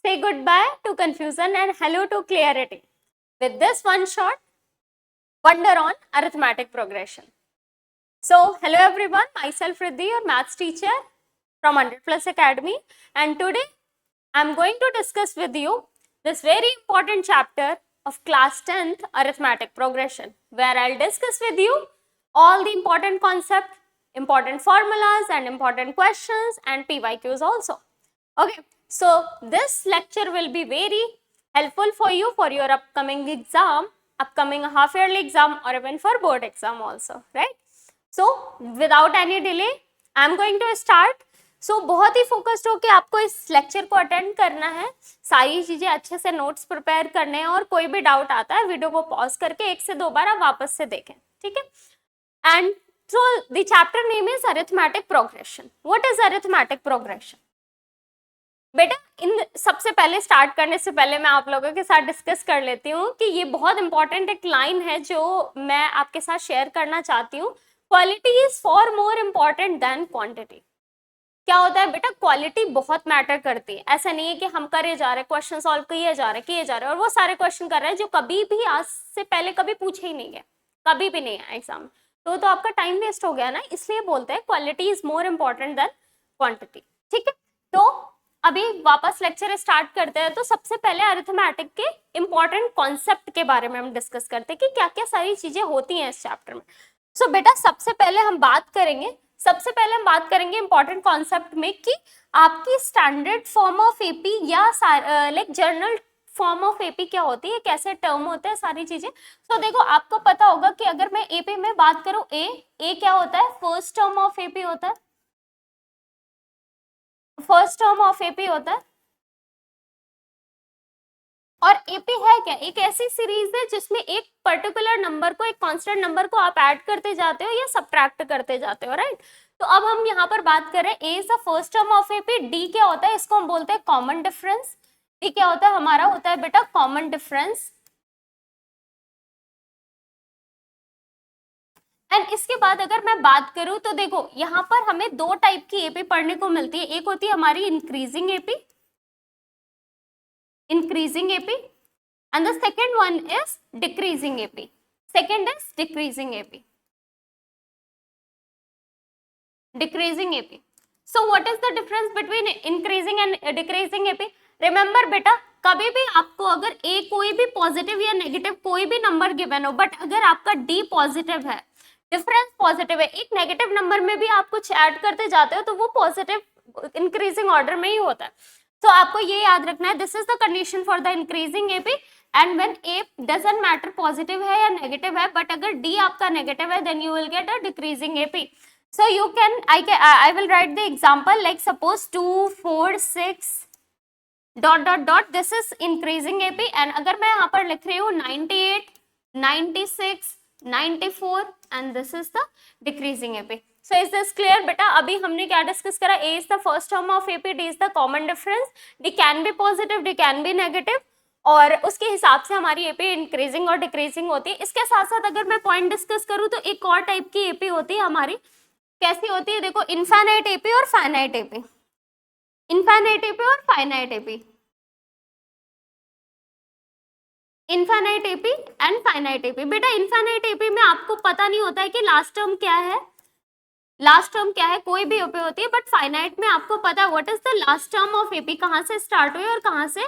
Say goodbye to confusion and hello to clarity with this one short wonder on arithmetic progression. So, hello everyone, myself Riddhi, your maths teacher from 100 Plus Academy, and today I am going to discuss with you this very important chapter of class 10th arithmetic progression, where I'll discuss with you all the important concepts, important formulas and important questions and PYQs also. Okay, so this lecture will be very helpful for you for your upcoming exam, upcoming half yearly exam or even for board exam also, right? So without any delay, I am going to start. So बहुत ही focused होकर आपको इस lecture को attend करना है, सारी चीजें अच्छे से नोट्स प्रिपेयर करने हैं और कोई भी डाउट आता है वीडियो को पॉज करके 1 से 2 बार आप वापस से देखें, ठीक है। And so the chapter name is arithmetic progression. What is arithmetic progression? बेटा इन सबसे पहले स्टार्ट करने से पहले मैं आप लोगों के साथ डिस्कस कर लेती हूँ कि ये बहुत इंपॉर्टेंट एक लाइन है जो मैं आपके साथ शेयर करना चाहती हूँ। Quality is for more important than quantity. क्या होता है बेटा, क्वालिटी बहुत मैटर करती है। ऐसा नहीं है कि हम करे जा रहे, क्वेश्चन सॉल्व किए जा रहे और वो सारे क्वेश्चन कर रहे हैं जो कभी भी आज से पहले कभी पूछे ही नहीं गए, कभी भी नहीं है एग्जाम में, तो आपका टाइम वेस्ट हो गया ना। इसलिए बोलते हैं quality is more important than quantity, ठीक है। तो अभी वापस लेक्चर स्टार्ट करते हैं। तो सबसे पहले अरिथमेटिक के इंपॉर्टेंट कॉन्सेप्ट के बारे में हम डिस्कस करते हैं कि क्या क्या सारी चीजें होती हैं इस चैप्टर में। सो बेटा सबसे पहले हम बात करेंगे इंपॉर्टेंट कॉन्सेप्ट में कि आपकी स्टैंडर्ड फॉर्म ऑफ एपी या like general form of AP क्या होती है, कैसे टर्म होते हैं, सारी चीजें। तो देखो आपको पता होगा कि अगर मैं एपी में बात करूं, ए क्या होता है, फर्स्ट टर्म ऑफ एपी होता है, फर्स्ट टर्म ऑफ एपी होता है। और एपी है क्या, एक ऐसी सीरीज है जिसमें एक पर्टिकुलर नंबर को, एक कांस्टेंट नंबर को आप ऐड करते जाते हो या सब्ट्रैक्ट करते जाते हो, राइट। तो अब हम यहाँ पर बात करें, a is the first term of AP, d क्या होता है, इसको हम बोलते हैं कॉमन डिफरेंस। डी क्या होता है, हमारा होता है बेटा कॉमन डिफरेंस। एंड इसके बाद अगर मैं बात करूं तो देखो यहाँ पर हमें 2 टाइप की एपी पढ़ने को मिलती है। एक होती है हमारी increasing AP, increasing AP, and the second one is decreasing AP. Second is decreasing AP. Decreasing AP. So what is the difference between increasing and decreasing AP? Remember बेटा, कभी भी आपको अगर A कोई भी पॉजिटिव या नेगेटिव कोई भी नंबर गिवन हो, बट अगर आपका D पॉजिटिव है, डिफरेंस पॉजिटिव है, एक नेगेटिव नंबर में भी आप कुछ ऐड करते जाते हो तो वो पॉजिटिव इंक्रीजिंग ऑर्डर में ही होता है। तो आपको ये याद रखना है, this is the condition for the increasing AP. And when A doesn't matter positive है या नेगेटिव है, बट अगर डी आपका नेगेटिव है, then you will get a decreasing AP. So you can I will write the example like suppose 2 4 6 dot dot dot, this is increasing AP. And अगर मैं यहाँ पर लिख रही हूँ 98 96 94 and this is the decreasing AP. So is this clear बेटा? अभी हमने क्या डिस्कस करा, A is the first term of AP, D is the common difference, D can be positive, D can be negative, और उसके हिसाब से हमारी AP इंक्रीजिंग और डिक्रीजिंग होती है। इसके साथ साथ अगर मैं पॉइंट डिस्कस करूँ तो एक और टाइप की AP होती है हमारी, कैसी होती है देखो, इनफाइनाइट AP और फाइनाइट AP, इनफाइनाइट AP और finite AP, infinite AP and finite AP। बेटा इनफाइनाइट AP में आपको पता नहीं होता है कि लास्ट टर्म क्या है, लास्ट टर्म क्या है, कोई भी एपी होती है, बट फाइनाइट में आपको पता है what is the last term of AP, कहाँ से स्टार्ट हुई और कहाँ से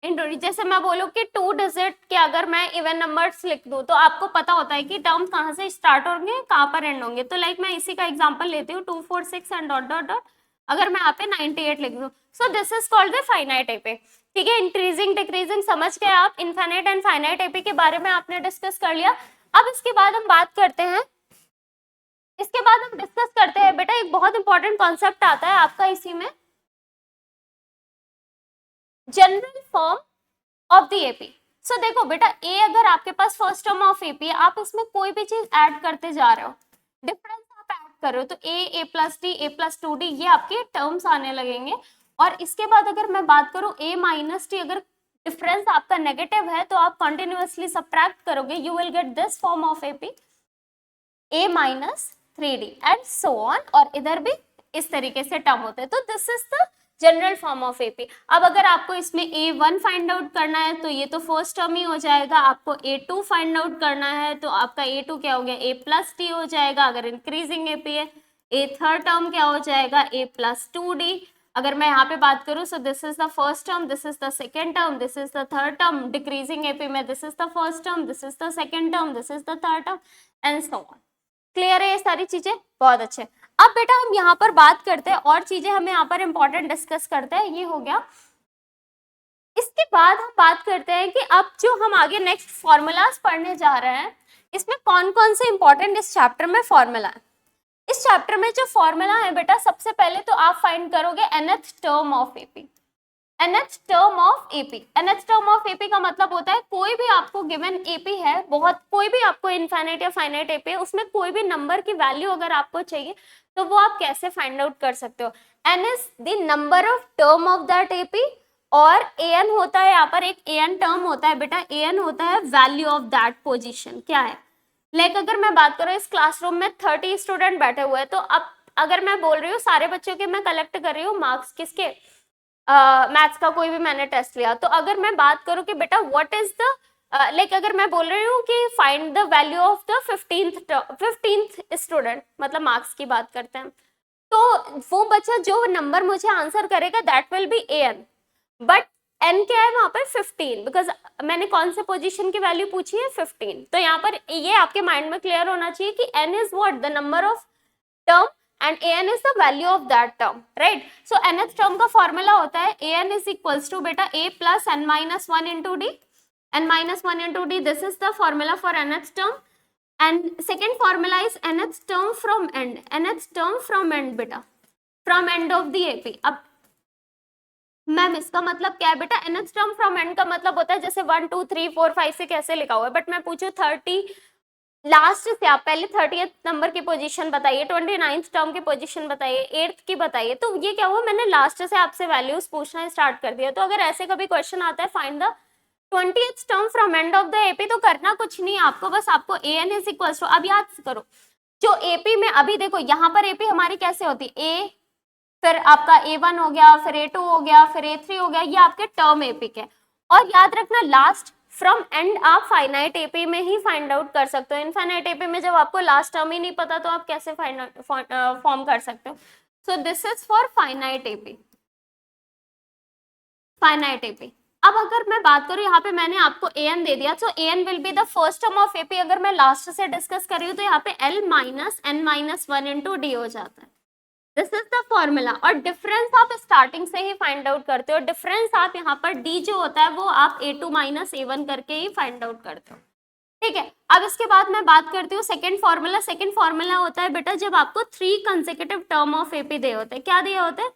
एंड हुई। जैसे मैं बोलूँ कि 2 डिजिट के अगर मैं इवन नंबर्स लिख दूँ तो आपको पता होता है कि टर्म कहाँ से स्टार्ट होंगे, कहाँ पर एंड होंगे। तो लाइक मैं इसी का एग्जांपल लेती हूँ 2 4 6 एंड डॉट डॉट डॉट, अगर मैं यहाँ पे 98 लिख दूँ, सो this is called the finite AP, ठीक है। इंक्रीजिंग डिक्रीजिंग समझ गए आप, इनफाइनाइट एंड फाइनाइट एपी के बारे में आपने डिस्कस कर लिया। अब इसके बाद हम बात करते हैं, इसके बाद हम डिस्कस करते हैं बेटा एक बहुत इंपॉर्टेंट कॉन्सेप्ट आता है आपका इसी में, general form of the AP. So देखो बेटा, ए अगर आपके पास फर्स्ट टर्म ऑफ एपी है, आप इसमें कोई भी चीज ऐड करते जा रहे हो, डिफरेंस आप ऐड कर रहे हो, तो ए plus D, a plus 2d, ये आपके टर्म्स आने लगेंगे। और इसके बाद अगर मैं बात करूँ ए माइनस डी, अगर डिफरेंस आपका नेगेटिव है तो आप कंटिन्यूअसली सब्ट्रैक्ट करोगे, you will get this form of AP, A minus 3d and so on, और इधर भी इस तरीके से टर्म होते हैं। तो this is the general form of AP. अब अगर आपको इसमें A1 फाइंड आउट करना है तो ये तो फर्स्ट टर्म ही हो जाएगा, आपको A2 फाइंड आउट करना है तो आपका A2 क्या हो गया, A प्लस डी हो जाएगा अगर इंक्रीजिंग एपी है। A थर्ड टर्म क्या हो जाएगा, A प्लस 2D। अगर मैं यहाँ पे बात करूँ so this is the first term, this is the second term, this is the third term. Decreasing AP में this is the first term, this is the second term, this is the third term and so on. Clear है ये सारी चीजें? बहुत अच्छे। अब बेटा हम यहाँ पर बात करते हैं और चीजें हमें यहाँ पर इंपॉर्टेंट डिस्कस करते हैं, ये हो गया। इसके बाद हम बात करते हैं कि अब जो हम आगे नेक्स्ट फॉर्मूलाज पढ़ने जा रहे हैं इसमें कौन कौन से इंपॉर्टेंट इस चैप्टर में फॉर्मूला है। इस चैप्टर में जो फॉर्मूला है बेटा, सबसे पहले तो आप फाइंड करोगे nth term of AP. nth term of AP, nth term of AP का मतलब होता है कोई भी आपको गिवन एपी है, बहुत कोई भी आपको इनफाइनाइट या फाइनाइट एपी है, उसमें कोई भी नंबर की वैल्यू अगर आपको चाहिए तो वो आप कैसे फाइंड आउट कर सकते हो। n is the number of term of that AP और an होता है, यहाँ पर एक an टर्म होता है बेटा, an होता है वैल्यू ऑफ दैट पोजीशन। क्या है, लाइक अगर मैं बात करूँ इस क्लासरूम में 30 स्टूडेंट बैठे हुए हैं, तो अब अगर मैं बोल रही हूँ सारे बच्चों के मैं कलेक्ट कर रही हूँ मार्क्स, किसके, मैथ्स का कोई भी मैंने टेस्ट लिया, तो अगर मैं बात करूँ कि बेटा व्हाट इज द लाइक अगर मैं बोल रही हूँ कि find the value of the 15th student, मतलब मार्क्स की बात करते हैं, तो वो बच्चा जो नंबर मुझे आंसर करेगा that will be an, but n क्या है वहां पर 15, बिकॉज मैंने कौन से पोजीशन की वैल्यू पूछी है 15। तो यहाँ पर ये आपके माइंड में क्लियर होना चाहिए कि n is what, the number of term and an is the value of that term, right? So nth term का फॉर्मूला होता है an is equals to बेटा a plus n minus 1 into d, n minus 1 into d, this is the formula for nth term, and second formula is nth term from end, nth term from end बेटा, from end of the AP। अब ma'am इसका मतलब क्या है बेटा, nth term from end का मतलब होता है जैसे 1 2 3 4 5 से कैसे लिखा हुआ है, बट मैं पूछूं 30 लास्ट से आप पहले 30th नंबर की पोजीशन बताइए, 29th टर्म की पोजीशन बताइए, 8th की बताइए, तो ये क्या हुआ, मैंने लास्ट से आपसे वैल्यूज पूछना स्टार्ट कर दिया। तो अगर ऐसे कभी क्वेश्चन आता है find the 20th term from end of the AP, तो करना कुछ नहीं आपको, बस आपको an इज इक्वल्स टू, अब याद करो जो एपी में अभी देखो यहाँ पर एपी हमारी कैसे होती है, a फिर आपका A1 हो गया, फिर A2 हो गया, फिर A3 हो गया, ये आपके टर्म एपी के। और याद रखना लास्ट फ्रॉम एंड आप फाइनाइट एपी में ही फाइंड आउट कर सकते हो। इनफाइनाइट एपी में जब आपको लास्ट टर्म ही नहीं पता तो आप कैसे फॉर्म कर सकते हो। सो this is for finite AP, finite AP. अब अगर मैं बात करूं यहाँ पे मैंने आपको an दे दिया, तो an will be the first term of AP. अगर मैं लास्ट से डिस्कस कर रही हूँ तो यहाँ पे l minus n minus 1 into D हो जाता है। This is the formula. और डिफरेंस आप स्टार्टिंग से ही फाइंड आउट करते हो, डिफरेंस आप यहाँ पर d जो होता है वो आप a2 माइनस a1 करके ही फाइंड आउट करते हो, ठीक है। अब इसके बाद मैं बात करती हूँ सेकंड फॉर्मूला। सेकंड फॉर्मूला होता है बेटा जब आपको 3 कंसेक्यूटिव टर्म ऑफ एपी दिए होते हैं। क्या दिए होते हैं,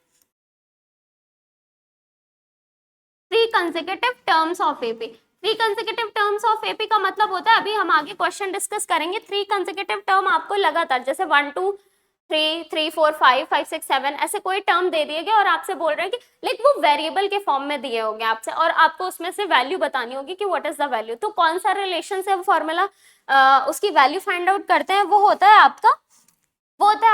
3 consecutive terms of AP. 3 consecutive terms of AP का मतलब होता है, अभी हम आगे क्वेश्चन डिस्कस करेंगे, 3 कंसेक्यूटिव टर्म आपको लगातार जैसे 1 2 3 3 4 5 5 6 7 ऐसे कोई टर्म दे दिए गए और आपसे बोल रहे हैं कि लाइक वो वेरिएबल के फॉर्म में दिए होंगे आपसे और आपको उसमें से वैल्यू बतानी होगी कि व्हाट इज द वैल्यू। तो कौन सा रिलेशन से फॉर्मूला उसकी वैल्यू फाइंड आउट करते हैं, वो होता है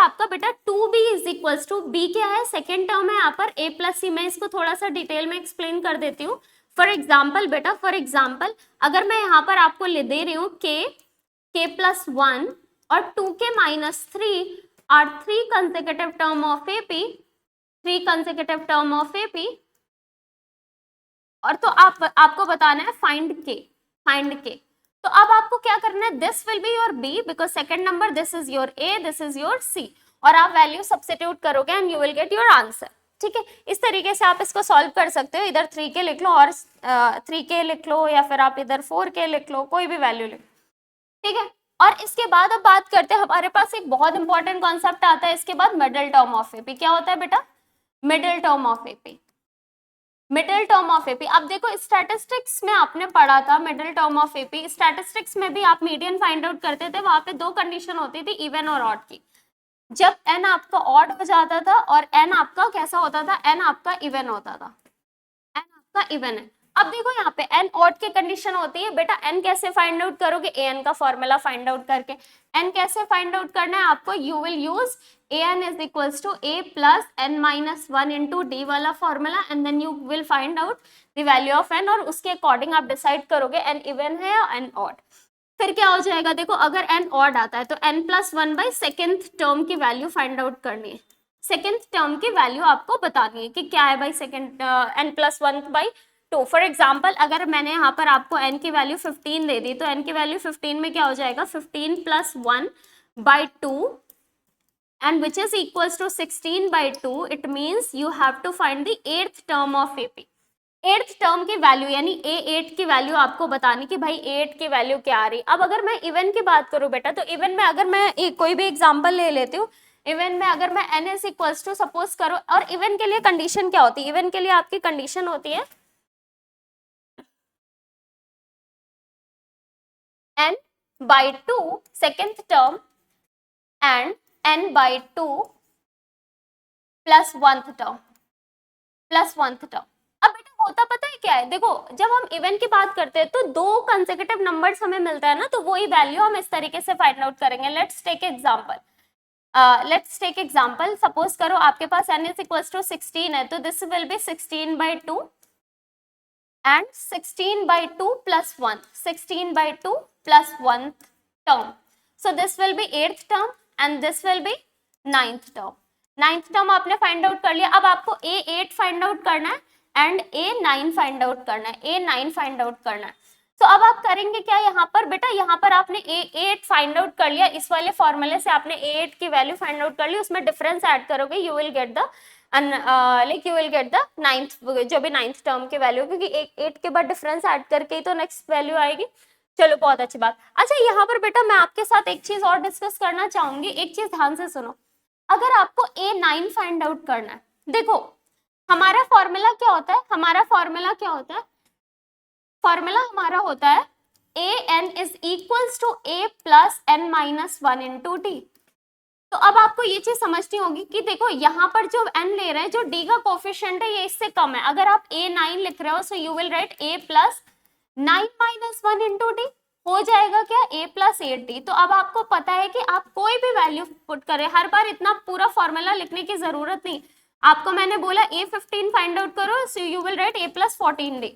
आपका बेटा 2b is equals to, b क्या है, सेकेंड टर्म है यहाँ पर a प्लस सी। मैं इसको थोड़ा सा डिटेल में एक्सप्लेन कर देती हूँ। फॉर एग्जाम्पल बेटा, फॉर एग्जाम्पल अगर मैं यहाँ पर आपको ले दे रही हूँ k प्लस 1 और 2k minus 3 are 3 consecutive term of AP, 3 consecutive term of AP, और तो आपको बताना है फाइंड k। तो अब आपको क्या करना है, this will be your b because second number, this is your a, this is your c, और आप वैल्यू सब्स्टिट्यूट करोगे and you will get your answer, ठीक है। इस तरीके से आप इसको सॉल्व कर सकते हो, इधर 3k लिख लो और 3k लिख लो, या फिर आप इधर 4k लिख लो, कोई भी वैल्यू लिख, ठीक है। और इसके बाद अब बात करते हैं, हमारे पास एक बहुत इंपॉर्टेंट कॉन्सेप्ट आता है इसके बाद, मिडिल टर्म ऑफ एपी। क्या होता है बेटा, middle term of AP, middle term of AP. अब देखो स्टैटिस्टिक्स में आपने पढ़ा था middle term of AP, statistics में भी आप मीडियन फाइंड आउट करते थे, वहां पे 2 कंडीशन होती थी, इवन और ऑड की। जब n आपका ऑड हो जाता था और n आपका कैसा होता था, n आपका इवन होता था, n आपका इवन है, अब देखो यहाँ पे एन ऑड की कंडीशन होती है बेटा, एन कैसे फाइंड आउट करोगे, ए एन का फॉर्मूला फाइंड आउट करके। एन कैसे फाइंड आउट करना है आपको, you will use a n is equals to a plus n minus one into d वाला formula, and then you will find out the value of n, और उसके according आप decide करोगे N even है या एन ऑड। फिर क्या हो जाएगा, देखो अगर एन ऑड आता है तो n plus one by second term की वैल्यू फाइंड आउट करनी है, सेकेंड टर्म की वैल्यू आपको बतानी है कि क्या है भाई second n plus one by two. For example अगर मैंने यहाँ पर आपको n की वैल्यू 15 दे दी, तो n की वैल्यू 15 में क्या हो जाएगा, 15 plus 1 by 2 and which is equals to 16 by 2। It means you have to find the eighth term of AP. Eighth term की वैल्यू यानी ए8 की वैल्यू आपको बतानी कि भाई ए8 की वैल्यू क्या आ रही। अब अगर मैं इवन की बात करूं बेटा, तो इवन में अगर मैं कोई भी एग्जांपल ले लेती हूँ, इवन में अगर मैं n is equals to suppose करो, और इवन के लिए कंडीशन क्या होती है, इवन के लिए आपकी कंडीशन होती है n by 2 second term and n by 2 plus 1th term plus 1th term। अब बेटा होता पता है क्या है, देखो जब हम इवन की बात करते हैं तो दो कंसेक्यूटिव नंबर्स हमें मिलता है ना, तो वही वैल्यू हम इस तरीके से फाइंड आउट करेंगे। लेट्स टेक एग्जांपल, सपोज करो आपके पास n इज इक्वल्स टू 16 है, तो this will be 16 by 2 and 16 by 2 plus 1, 16 by 2 plus 1 term. So this will be 8th term and this will be 9th term. 9th term आपने find out कर लिया। अब आपको A8 find out करना है and A9 find out करना है, A9 find out करना है। तो अब आप करेंगे क्या यहाँ पर बेटा, यहाँ पर आपने A8 फाइंड आउट कर लिया, इस वाले फॉर्मूले से आपने A8 की वैल्यू फाइंड आउट कर ली, उसमें डिफरेंस ऐड करोगे, you will get the like you will get the ninth, जो भी नाइन्थ टर्म की वैल्यू, क्योंकि 8 के बाद डिफरेंस ऐड करके ही तो नेक्स्ट वैल्यू आएगी। चलो बहुत अच्छी बात। अच्छा यहाँ पर बेटा मैं आपके साथ एक चीज और डिस्कस करना चाहूंगी, एक चीज ध्यान से सुनो। अगर आपको A9 फाइंड आउट करना है, देखो हमारा फॉर्मूला क्या होता है, फॉर्मूला हमारा होता है an is equals to a plus n minus one into d. तो अब आपको ये चीज समझनी होगी कि देखो यहाँ पर जो n ले रहे हैं, जो d का कोफिशिएंट है ये इससे कम है। अगर आप A9 लिख रहे हो so you will write a plus 9 minus one into D, हो जाएगा क्या a प्लस 8d। तो अब आपको पता है कि आप कोई भी वैल्यू पुट करें, हर बार इतना पूरा फॉर्मूला लिखने की जरूरत नहीं। आपको मैंने बोला A15 फाइंड आउट करो, so you will write a plus 14d।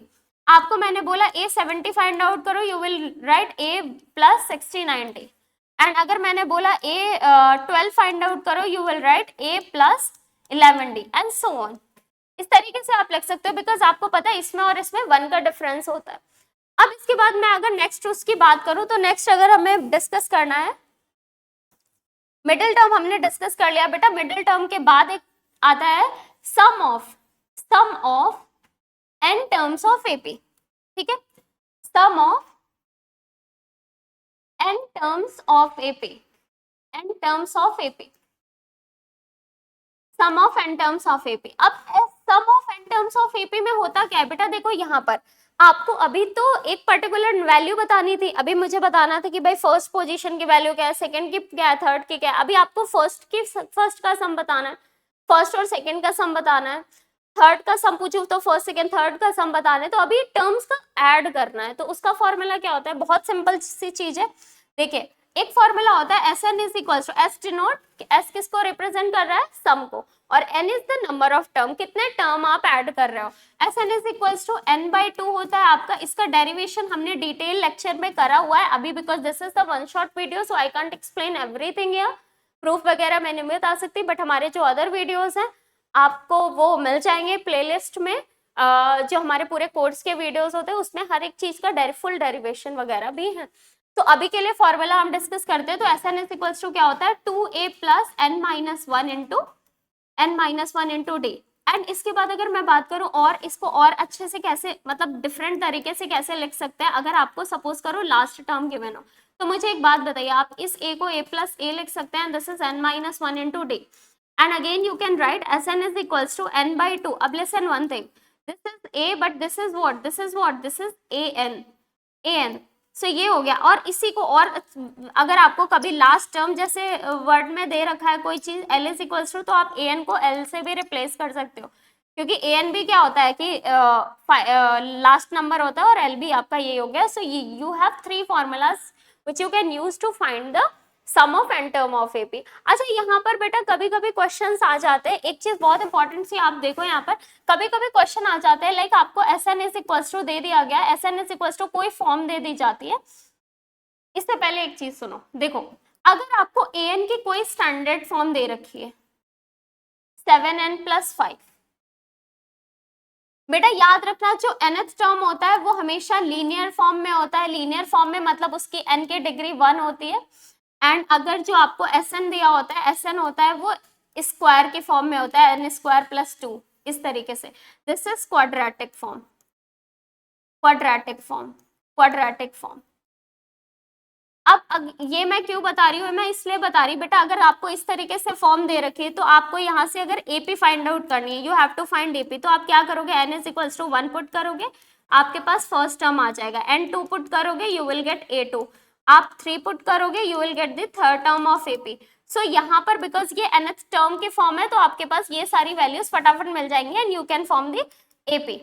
आपको मैंने बोला A70 फाइंड आउट करो, you will write a plus 69d। And अगर मैंने बोला A12 फाइंड आउट करो, you will write a plus 11d and so on. इस तरीके से आप लिख सकते हो, बिकॉज आपको पता है इसमें और इसमें 1 का डिफरेंस होता है। अब इसके बाद मैं अगर नेक्स्ट उसकी बात करूं, तो नेक्स्ट अगर हमें डिस्कस करना है, मिडिल टर्म हमने डिस्कस कर लिया बेटा। मिडिल टर्म के बाद एक आता है sum of n terms of AP, ठीक है, sum of n terms of AP, n terms of AP, sum of n terms of AP. अब sum of n terms of AP में होता क्या है बेटा, देखो यहाँ पर आपको अभी तो एक पर्टिकुलर वैल्यू बतानी थी, अभी मुझे बताना था कि भाई फर्स्ट पोजीशन की वैल्यू क्या है, सेकंड की क्या है, थर्ड की क्या है। अभी आपको फर्स्ट का सम बताना है, फर्स्ट और सेकंड का सम बताना है। थर्ड का सम पूछूं तो फर्स्ट सेकंड थर्ड का सम बताना है। तो अभी टर्म्स का ऐड करना है, तो उसका फॉर्मूला क्या होता है, बहुत सिंपल सी चीज है। देखिए एक फॉर्मूला होता है Sn is equal to, S denote, S किसको रिप्रेजेंट कर रहा है, सम को, और n is the number of term, कितने टर्म आप ऐड कर रहे हो। Sn is equal to n by 2 होता है आपका। इसका डेरिवेशन हमने डिटेल लेक्चर में करा हुआ है अभी, because this is the one shot video, so I can't explain everything here. Proof वगैरह मैं नहीं बता सकती, बट हमारे जो अदर वीडियोस हैं आपको वो मिल जाएंगे प्लेलिस्ट में। जो हमारे पूरे कोर्स के वीडियोस होते हैं उसमें हर एक चीज का फुल डेरिवेशन वगैरह भी है। तो अभी के लिए फॉर्मूला हम डिस्कस करते हैं। तो Sn इज इक्वल्स टू क्या होता है, 2a plus n minus one into d. And इसके बाद अगर मैं बात करूं और इसको और अच्छे से कैसे, मतलब डिफरेंट तरीके से कैसे लिख सकते हैं, अगर आपको सपोज करो लास्ट टर्म गिवन हो, तो मुझे एक बात बताइए, आप इस a को a प्लस a लिख सकते हैं, this is n minus one into d. And again you can write Sn is equals to n by 2। अब listen one thing, this is a but this is what, this is an। So ये हो गया। और इसी को और अगर आपको कभी लास्ट टर्म जैसे वर्ड में दे रखा है कोई चीज l इज इक्वल्स टू, तो आप an को l से भी रिप्लेस कर सकते हो, क्योंकि ए एंड बी क्या होता है कि लास्ट नंबर होता है और एल बी आपका ये हो गया. So you have 3 formulas which you can use to find the sum of n term of AP. अच्छा यहाँ पर बेटा कभी कभी क्वेश्चंस आ जाते हैं, एक चीज बहुत इंपॉर्टेंट सी आप देखो यहाँ पर कभी कभी क्वेश्चन आ जाते हैं लाइक आपको S n is equal to दे दिया गया, S n is equal to कोई फॉर्म दे दी जाती है. इससे पहले एक चीज सुनो, देखो अगर आपको ए एन की कोई स्टैंडर्ड फॉर्म दे रखी है 7n+5, बेटा याद रखना जो nth टर्म होता है वो हमेशा लीनियर फॉर्म में होता है. लीनियर फॉर्म में मतलब उसकी n की डिग्री 1 होती है. एंड अगर जो आपको Sn दिया होता है, Sn होता है वो स्क्वायर के फॉर्म में होता है, n² + 2 इस तरीके से. This is quadratic form, quadratic form, quadratic form. अब ये मैं क्यों बता रही हूँ, मैं इसलिए बता रही बेटा अगर आपको इस तरीके से फॉर्म दे रखी है तो आपको यहाँ से अगर एपी फाइंड आउट करनी है, you have to find AP, तो आप क्या करोगे, n is equal to 1 put करोगे, आपके पास फर्स्ट टर्म आ जाएगा. n2 पुट करोगे यू विल गेट a2, आप 3 पुट करोगे you will get the third term of AP. So यहाँ पर बिकॉज ये nth टर्म की फॉर्म है तो आपके पास ये सारी वैल्यूज फटाफट मिल जाएंगी and you can form the AP.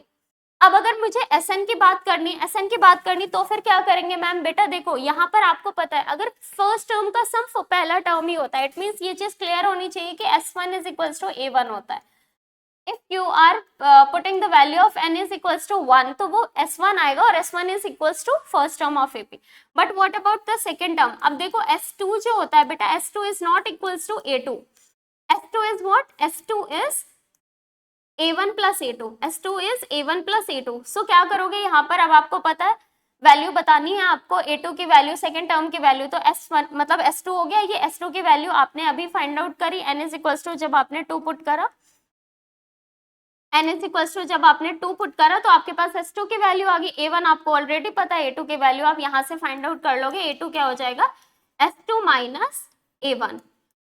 अब अगर मुझे Sn की बात करनी, Sn की बात करनी तो फिर क्या करेंगे मैम, बेटा देखो यहाँ पर आपको पता है अगर फर्स्ट टर्म का सम पहला टर्म ही होता है, इट मींस ये चीज क्लियर होनी चाहिए कि S1 is equals to A1 होता है. If you are putting the value of n is equals to 1 तो वो S1 आएगा और S1 is equals to first term of AP. But what about the second term, अब देखो S2 जो होता है बेटा, S2 is not equals to A2. S2 is what, S2 is A1 + A2, S2 is A1 + A2. So क्या करोगे यहाँ पर, अब आपको पता है वैल्यू बतानी है आपको, A2 की वैल्यू, सेकंड टर्म की वैल्यू, तो S1 मतलब S2 हो गया. ये S2 की वैल्यू आपने अभी फाइंड आउट करी, n इज इक्वल टू जब आपने 2 पुट करा, n इज इक्वल टू जब आपने 2 पुट करा तो आपके पास S2 की वैल्यू आ गई. A1 आपको ऑलरेडी पता है, A2 की वैल्यू आप यहाँ से फाइंड आउट कर लोगे. A2 क्या हो जाएगा, S2 - A1.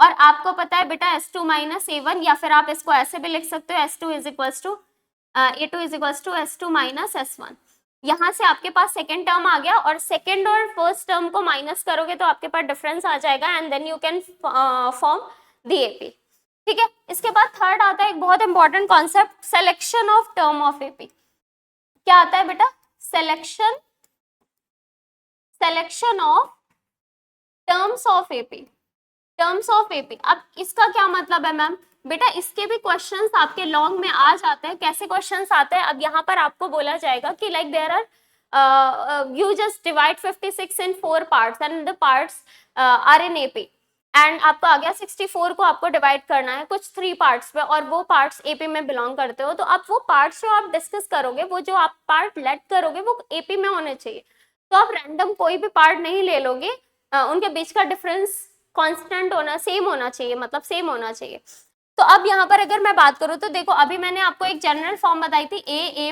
और आपको पता है बेटा S2 - A1, या फिर आप इसको ऐसे भी लिख सकते हो S2 is equals to A2 is equals to S2 - S1. यहाँ से आपके पास सेकेंड टर्म आ गया और सेकेंड और फर्स्ट टर्म को माइनस करोगे तो आपके पास डिफरेंस आ जाएगा and then you can form the AP. ठीक है, इसके बाद थर्ड आता है एक बहुत important concept, selection of term of AP. क्या आता है बेटा, selection, selection of terms of AP, terms of AP. अब इसका क्या मतलब है मैम, बेटा इसके भी क्वेश्चंस आपके लॉन्ग में आ जाते हैं. कैसे क्वेश्चंस आते हैं, अब यहाँ पर आपको बोला जाएगा कि like there are you just divide 56 in 4 parts and the parts are in AP. एंड आपको आ गया 64 को आपको डिवाइड करना है कुछ 3 पार्ट्स में और वो पार्ट्स एपी में बिलोंग करते हो. तो आप वो पार्ट्स जो आप डिस्कस करोगे, वो जो आप पार्ट लेट करोगे वो एपी में होने चाहिए. तो आप रैंडम कोई भी पार्ट नहीं ले लोगे, उनके बीच का डिफरेंस कांस्टेंट होना, सेम होना चाहिए, मतलब सेम होना चाहिए. तो अब यहाँ पर अगर मैं बात करूँ तो देखो अभी मैंने आपको एक जनरल फॉर्म बताई थी a -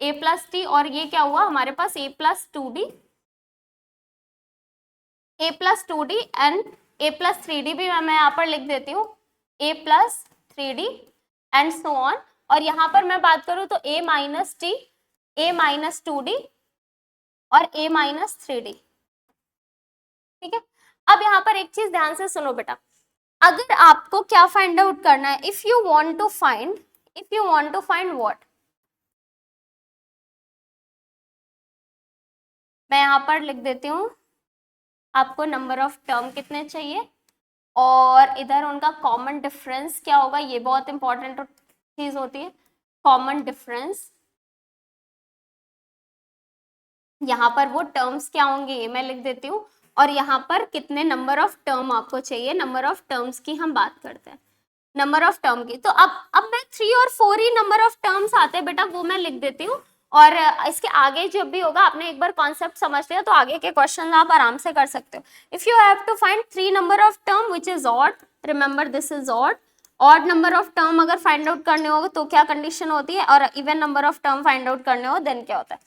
a + t, और ये क्या हुआ हमारे पास a + 2d, a + 2d and a + 3d भी मैं यहाँ पर लिख देती हूँ, a + 3d and so on. और यहाँ पर मैं बात करूँ तो a - t, a - 2d और a - 3d. ठीक है, अब यहाँ पर एक चीज ध्यान से सुनो बेटा, अगर आपको क्या फाइंड आउट करना है, if you want to find, if you want to find what, मैं यहाँ पर लिख देती हूँ आपको नंबर ऑफ टर्म कितने चाहिए और इधर उनका कॉमन डिफरेंस क्या होगा, ये बहुत इंपॉर्टेंट चीज होती है, कॉमन डिफरेंस. यहाँ पर वो टर्म्स क्या होंगे ये मैं लिख देती हूँ, और यहाँ पर कितने नंबर ऑफ टर्म आपको चाहिए, नंबर ऑफ टर्म्स की हम बात करते हैं, नंबर ऑफ टर्म की. तो अब मैं 3 और 4 ही नंबर ऑफ टर्म्स आते हैं बेटा, वो मैं लिख देती हूँ. और इसके आगे जब भी होगा, आपने एक बार कॉन्सेप्ट समझ लिया तो आगे के क्वेश्चन आप आराम से कर सकते हो. If you have to find 3 number of term which is odd, remember this is odd. Odd number of term अगर फाइंड आउट करने हो तो क्या कंडीशन होती है, और even number of term find out करने हो देन क्या होता है.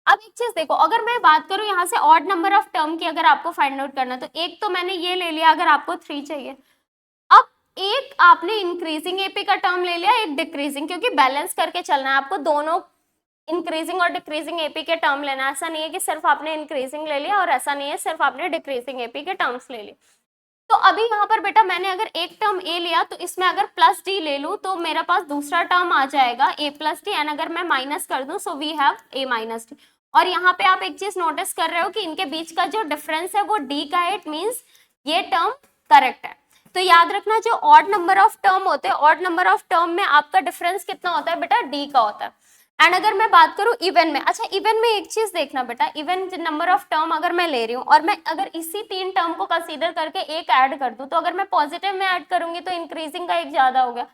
अब एक चीज देखो, अगर मैं बात करूं यहाँ से ऑड नंबर ऑफ टर्म की, अगर आपको फाइंड आउट करना है तो एक तो मैंने ये ले लिया, अगर आपको 3 चाहिए. अब एक आपने इंक्रीजिंग एपी का टर्म ले लिया, एक डिक्रीजिंग, क्योंकि बैलेंस करके चलना है आपको, दोनों इंक्रीजिंग और डिक्रीजिंग एपी के टर्म लेना है. ऐसा नहीं है कि सिर्फ आपने इंक्रीजिंग ले लिया और ऐसा नहीं है सिर्फ आपने डिक्रीजिंग एपी के टर्म्स ले लिए. तो अभी यहाँ पर बेटा मैंने अगर एक टर्म ए लिया तो इसमें अगर प्लस डी ले लूँ तो मेरे पास दूसरा टर्म आ जाएगा ए प्लस डी, एंड अगर मैं माइनस कर दूं so we have a minus d. और यहाँ पे आप एक चीज नोटिस कर रहे हो कि इनके बीच का जो डिफरेंस है वो डी का है, इट मीन्स ये टर्म करेक्ट है। तो याद रखना जो ऑड नंबर ऑफ टर्म होते हैं, ऑड नंबर ऑफ टर्म में आपका डिफरेंस कितना होता है बेटा, डी का होता है। एंड अगर मैं बात करूं इवन में, अच्छा इवन में एक चीज देखना बेटा, इवन नंबर ऑफ टर्म अगर मैं ले रही हूँ और मैं अगर इसी 3 टर्म को कंसीडर करके एक ऐड कर दूं, तो अगर मैं पॉजिटिव में ऐड करूंगी तो इंक्रीजिंग का एक ज्यादा हो गया,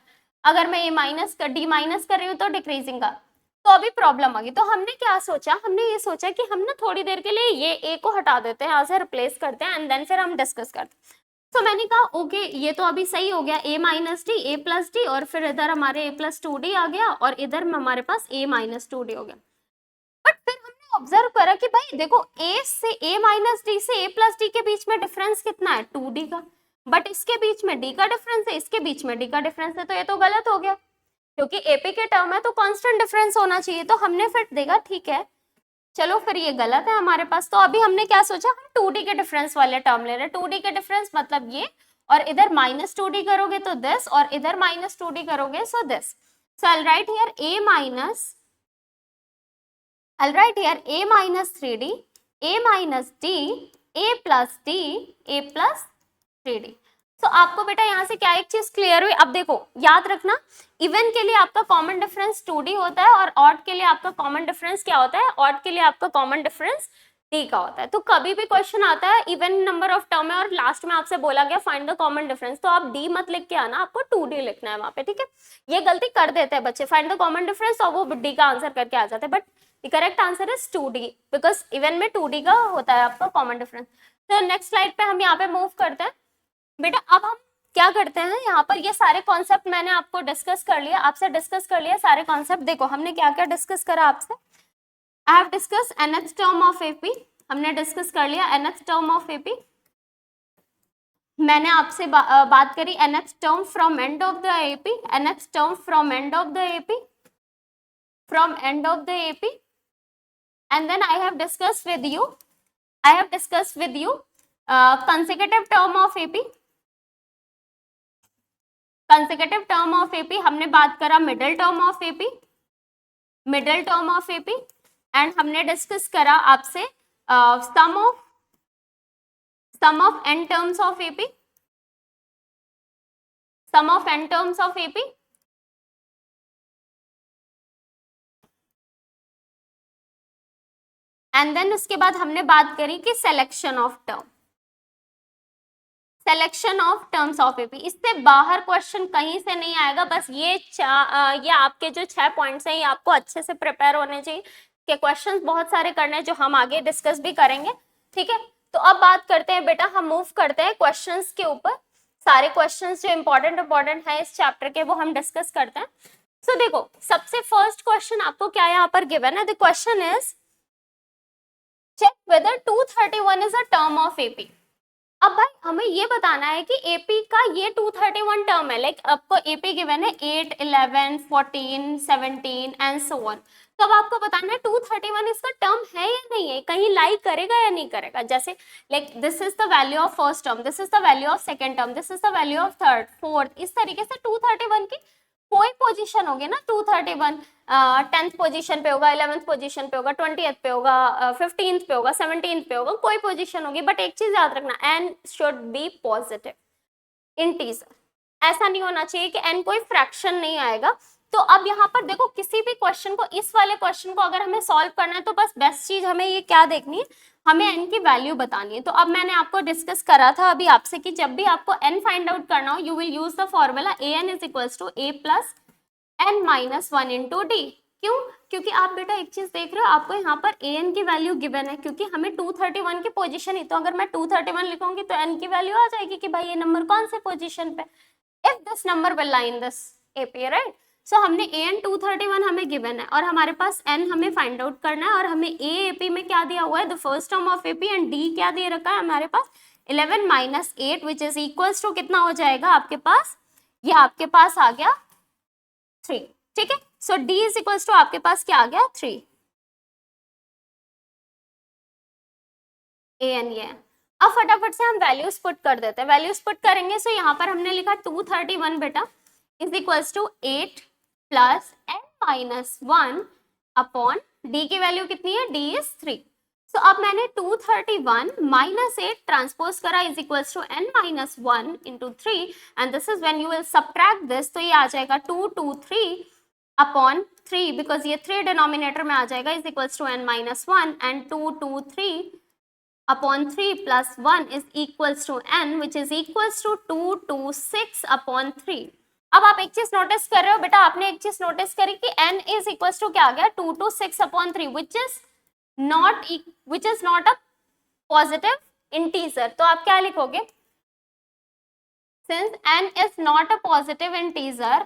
अगर मैं ए माइनस कर डी माइनस कर रही हूँ तो डिक्रीजिंग का, तो अभी प्रॉब्लम आ गई। तो हमने क्या सोचा, हमने ये सोचा कि हम ना थोड़ी देर के लिए ये ए को हटा देते हैं, यहाँ से रिप्लेस करते हैं एंड देन फिर हम डिस्कस करते हैं। तो मैंने कहा ओके ये तो अभी सही हो गया, a minus d a plus d, और फिर इधर हमारे ए प्लस 2d आ गया और इधर हमारे पास ए माइनस 2d हो गया। बट फिर हमने ऑब्जर्व करा कि भाई देखो ए से ए माइनस डी से ए प्लस डी के बीच में डिफरेंस कितना है, 2d का, बट इसके बीच में d का डिफरेंस है, इसके बीच में d का डिफरेंस है, तो ये तो गलत हो गया क्योंकि एपी के टर्म है तो कांस्टेंट डिफरेंस होना चाहिए। तो हमने फिर देखा ठीक है चलो फिर ये गलत है हमारे पास, तो अभी हमने क्या सोचा, हम 2d के डिफरेंस वाले टर्म ले रहे हैं। 2d के डिफरेंस मतलब ये, और इधर माइनस 2d करोगे तो दिस, और इधर माइनस 2d करोगे so this. So I right here a minus, I right here a minus 3d, a minus d, a plus d, a plus 3d। तो आपको बेटा यहाँ से क्या एक चीज क्लियर हुई। अब देखो याद रखना इवन के लिए आपका कॉमन डिफरेंस 2d होता है और ऑड के लिए आपका कॉमन डिफरेंस क्या होता है, ऑड के लिए आपका कॉमन डिफरेंस d का होता है। तो कभी भी क्वेश्चन आता है इवन नंबर ऑफ टर्म है और लास्ट में आपसे बोला गया फाइंड द कॉमन डिफरेंस, तो आप d मत लिख के आना, आपको 2d लिखना है वहां पे, ठीक है। ये गलती कर देते हैं बच्चे, फाइंड द कॉमन डिफरेंस और वो d का आंसर करके आ जाते हैं, but the correct answer is 2d because even में 2d का होता है आपका कॉमन डिफरेंस। तो नेक्स्ट स्लाइड पे हम यहाँ पे मूव करते हैं बेटा। अब हम क्या करते हैं, यहाँ पर ये सारे कॉन्सेप्ट मैंने आपको डिस्कस कर लिया, आपसे डिस्कस कर लिया सारे कॉन्सेप्ट। देखो हमने क्या क्या डिस्कस करा आपसे, आई have discuss nth term of AP, हमने डिस्कस कर लिया nth टर्म ऑफ एपी। मैंने आपसे बात करी nth term from end of the AP, nth term from end of the AP, from end of the AP, and then I have discuss with you, I have discuss with you consecutive term of AP, consecutive term of AP, हमने बात करा middle term of AP, middle term of AP, and हमने discuss करा आपसे sum of n terms of AP, sum of n terms of AP, and then उसके बाद हमने बात करी कि selection of term, selection of terms of AP. इससे बाहर क्वेश्चन कहीं से नहीं आएगा, बस ये आपके जो 6 पॉइंट्स हैं ये आपको अच्छे से प्रिपेयर होने चाहिए कि क्वेश्चंस बहुत सारे करने हैं जो हम आगे डिस्कस भी करेंगे, ठीक है। तो अब बात करते हैं बेटा, हम मूव करते हैं क्वेश्चंस के ऊपर, सारे क्वेश्चंस जो इंपॉर्टेंट है इस चैप्टर के वो हम डिस्कस करते हैं। सो देखो सबसे फर्स्ट क्वेश्चन आपको क्या यहाँ पर गिवन है, the question is check whether 231 is a term of AP. अब भाई हमें ये बताना है कि एपी का ये 231 टर्म है, लाइक आपको एपी गिवन है 8, 11, 14, 17 एंड सो ऑन। तो अब आपको बताना है 231 इसका टर्म है या नहीं है, कहीं लाई करेगा या नहीं करेगा। जैसे like this is the value of first term, this is the value of second term, this is the value of third, fourth, इस तरीके से 231 की कोई पोजीशन होगी ना, 231 10th पोजीशन पे होगा, 11th पोजीशन पे होगा, 20th पे होगा, 15th पे होगा, 17th पे होगा, कोई पोजीशन होगी। बट एक चीज याद रखना, n should be positive integer, ऐसा नहीं होना चाहिए कि n कोई फ्रैक्शन नहीं आएगा। तो अब यहाँ पर देखो किसी भी क्वेश्चन को, इस वाले क्वेश्चन को अगर हमें सॉल्व करना है तो बस बेस्ट चीज हमें ये क्या देखनी है, हमें n की वैल्यू बतानी है। तो अब मैंने आपको डिस्कस करा था अभी आपसे कि जब भी आपको n फाइंड आउट करना हो you will use the formula an is equals to a plus n minus 1 into d. क्यों? क्योंकि आप बेटा एक चीज देख रहे हो, आपको यहाँ पर an की वैल्यू गिवन है, क्योंकि हमें 231 की पोजीशन ही, तो अगर मैं 231 लिखूंगी तो n की वैल्यू आ जाएगी कि भाई ये नंबर कौन से पोजीशन पे, if this number will lie in this AP, right. So हमने an 231 हमें गिवन है और हमारे पास n हमें फाइंड आउट करना है, और हमें a एपी में क्या दिया हुआ है, the first term of AP, and d क्या दे रखा है हमारे पास 11 minus 8 which is equals to कितना हो जाएगा आपके पास, ये आपके पास आ गया 3, ठीक है। सो d इज इक्वल्स टू आपके पास क्या आ गया 3, an ये है। अब फटाफट से हम वैल्यूज पुट कर देते हैं, वैल्यूज पुट करेंगे। सो यहाँ पर हमने लिखा 231 बेटा is equals to 8 plus n minus 1 upon d की वैल्यू कितनी है, d इज 3। सो अब मैंने 231 माइनस 8 ट्रांसपोज करा is equals to n minus 1 into 3 and this is when you will subtract this, तो ये आ जाएगा 223 अपॉन 3 बिकॉज ये 3 डिनोमिनेटर में आ जाएगा is equals to n minus 1 and 223 upon 3 plus 1 is equals to n which is equals to 226 upon 3। अब आप एक चीज नोटिस कर रहे हो बेटा, आपने एक चीज नोटिस करी कि n is equals to क्या आ गया, 226 upon 3 which is not a positive integer। तो आप क्या लिखोगे, since n is not a positive integer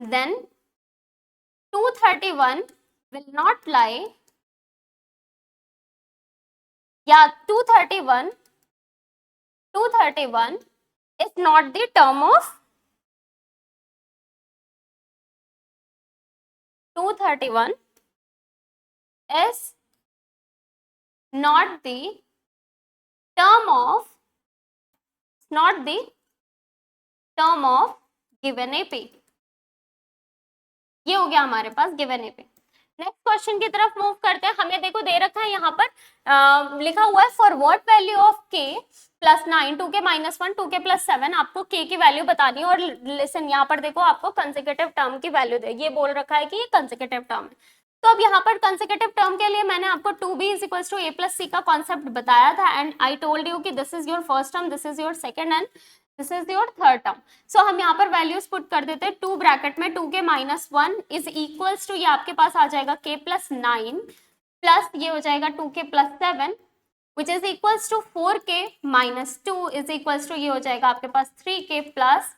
then 231 will not lie, yeah 231 is not the term of 231 is not the term of given AP। ये हो गया हमारे पास given ए पे। Next question की तरफ मूव करते हैं। हमें देखो दे रखा है यहाँ पर लिखा हुआ है for what value of k plus 9 2k minus 1 2k plus 7 आपको k की वैल्यू बतानी है। और लिसन यहाँ पर देखो आपको कंसेक्यूटिव टर्म की वैल्यू दे, ये बोल रखा है कि ये कंसेक्यूटिव टर्म है। तो अब यहाँ पर कंसेक्यूटिव टर्म के लिए मैंने आपको 2b is equals to a plus c का कॉन्सेप्ट बताया था एंड आई टोल्ड यू कि this is your first term, this is your second and this is your third term. So हम यहाँ पर वैल्यूज पुट कर देते हैं, 2 ब्रैकेट में 2k minus 1 is equals to ये आपके पास आ जाएगा k प्लस 9 प्लस ये हो जाएगा 2k plus 7 which is equals to 4k minus 2 is equals to ये हो जाएगा आपके पास 3k प्लस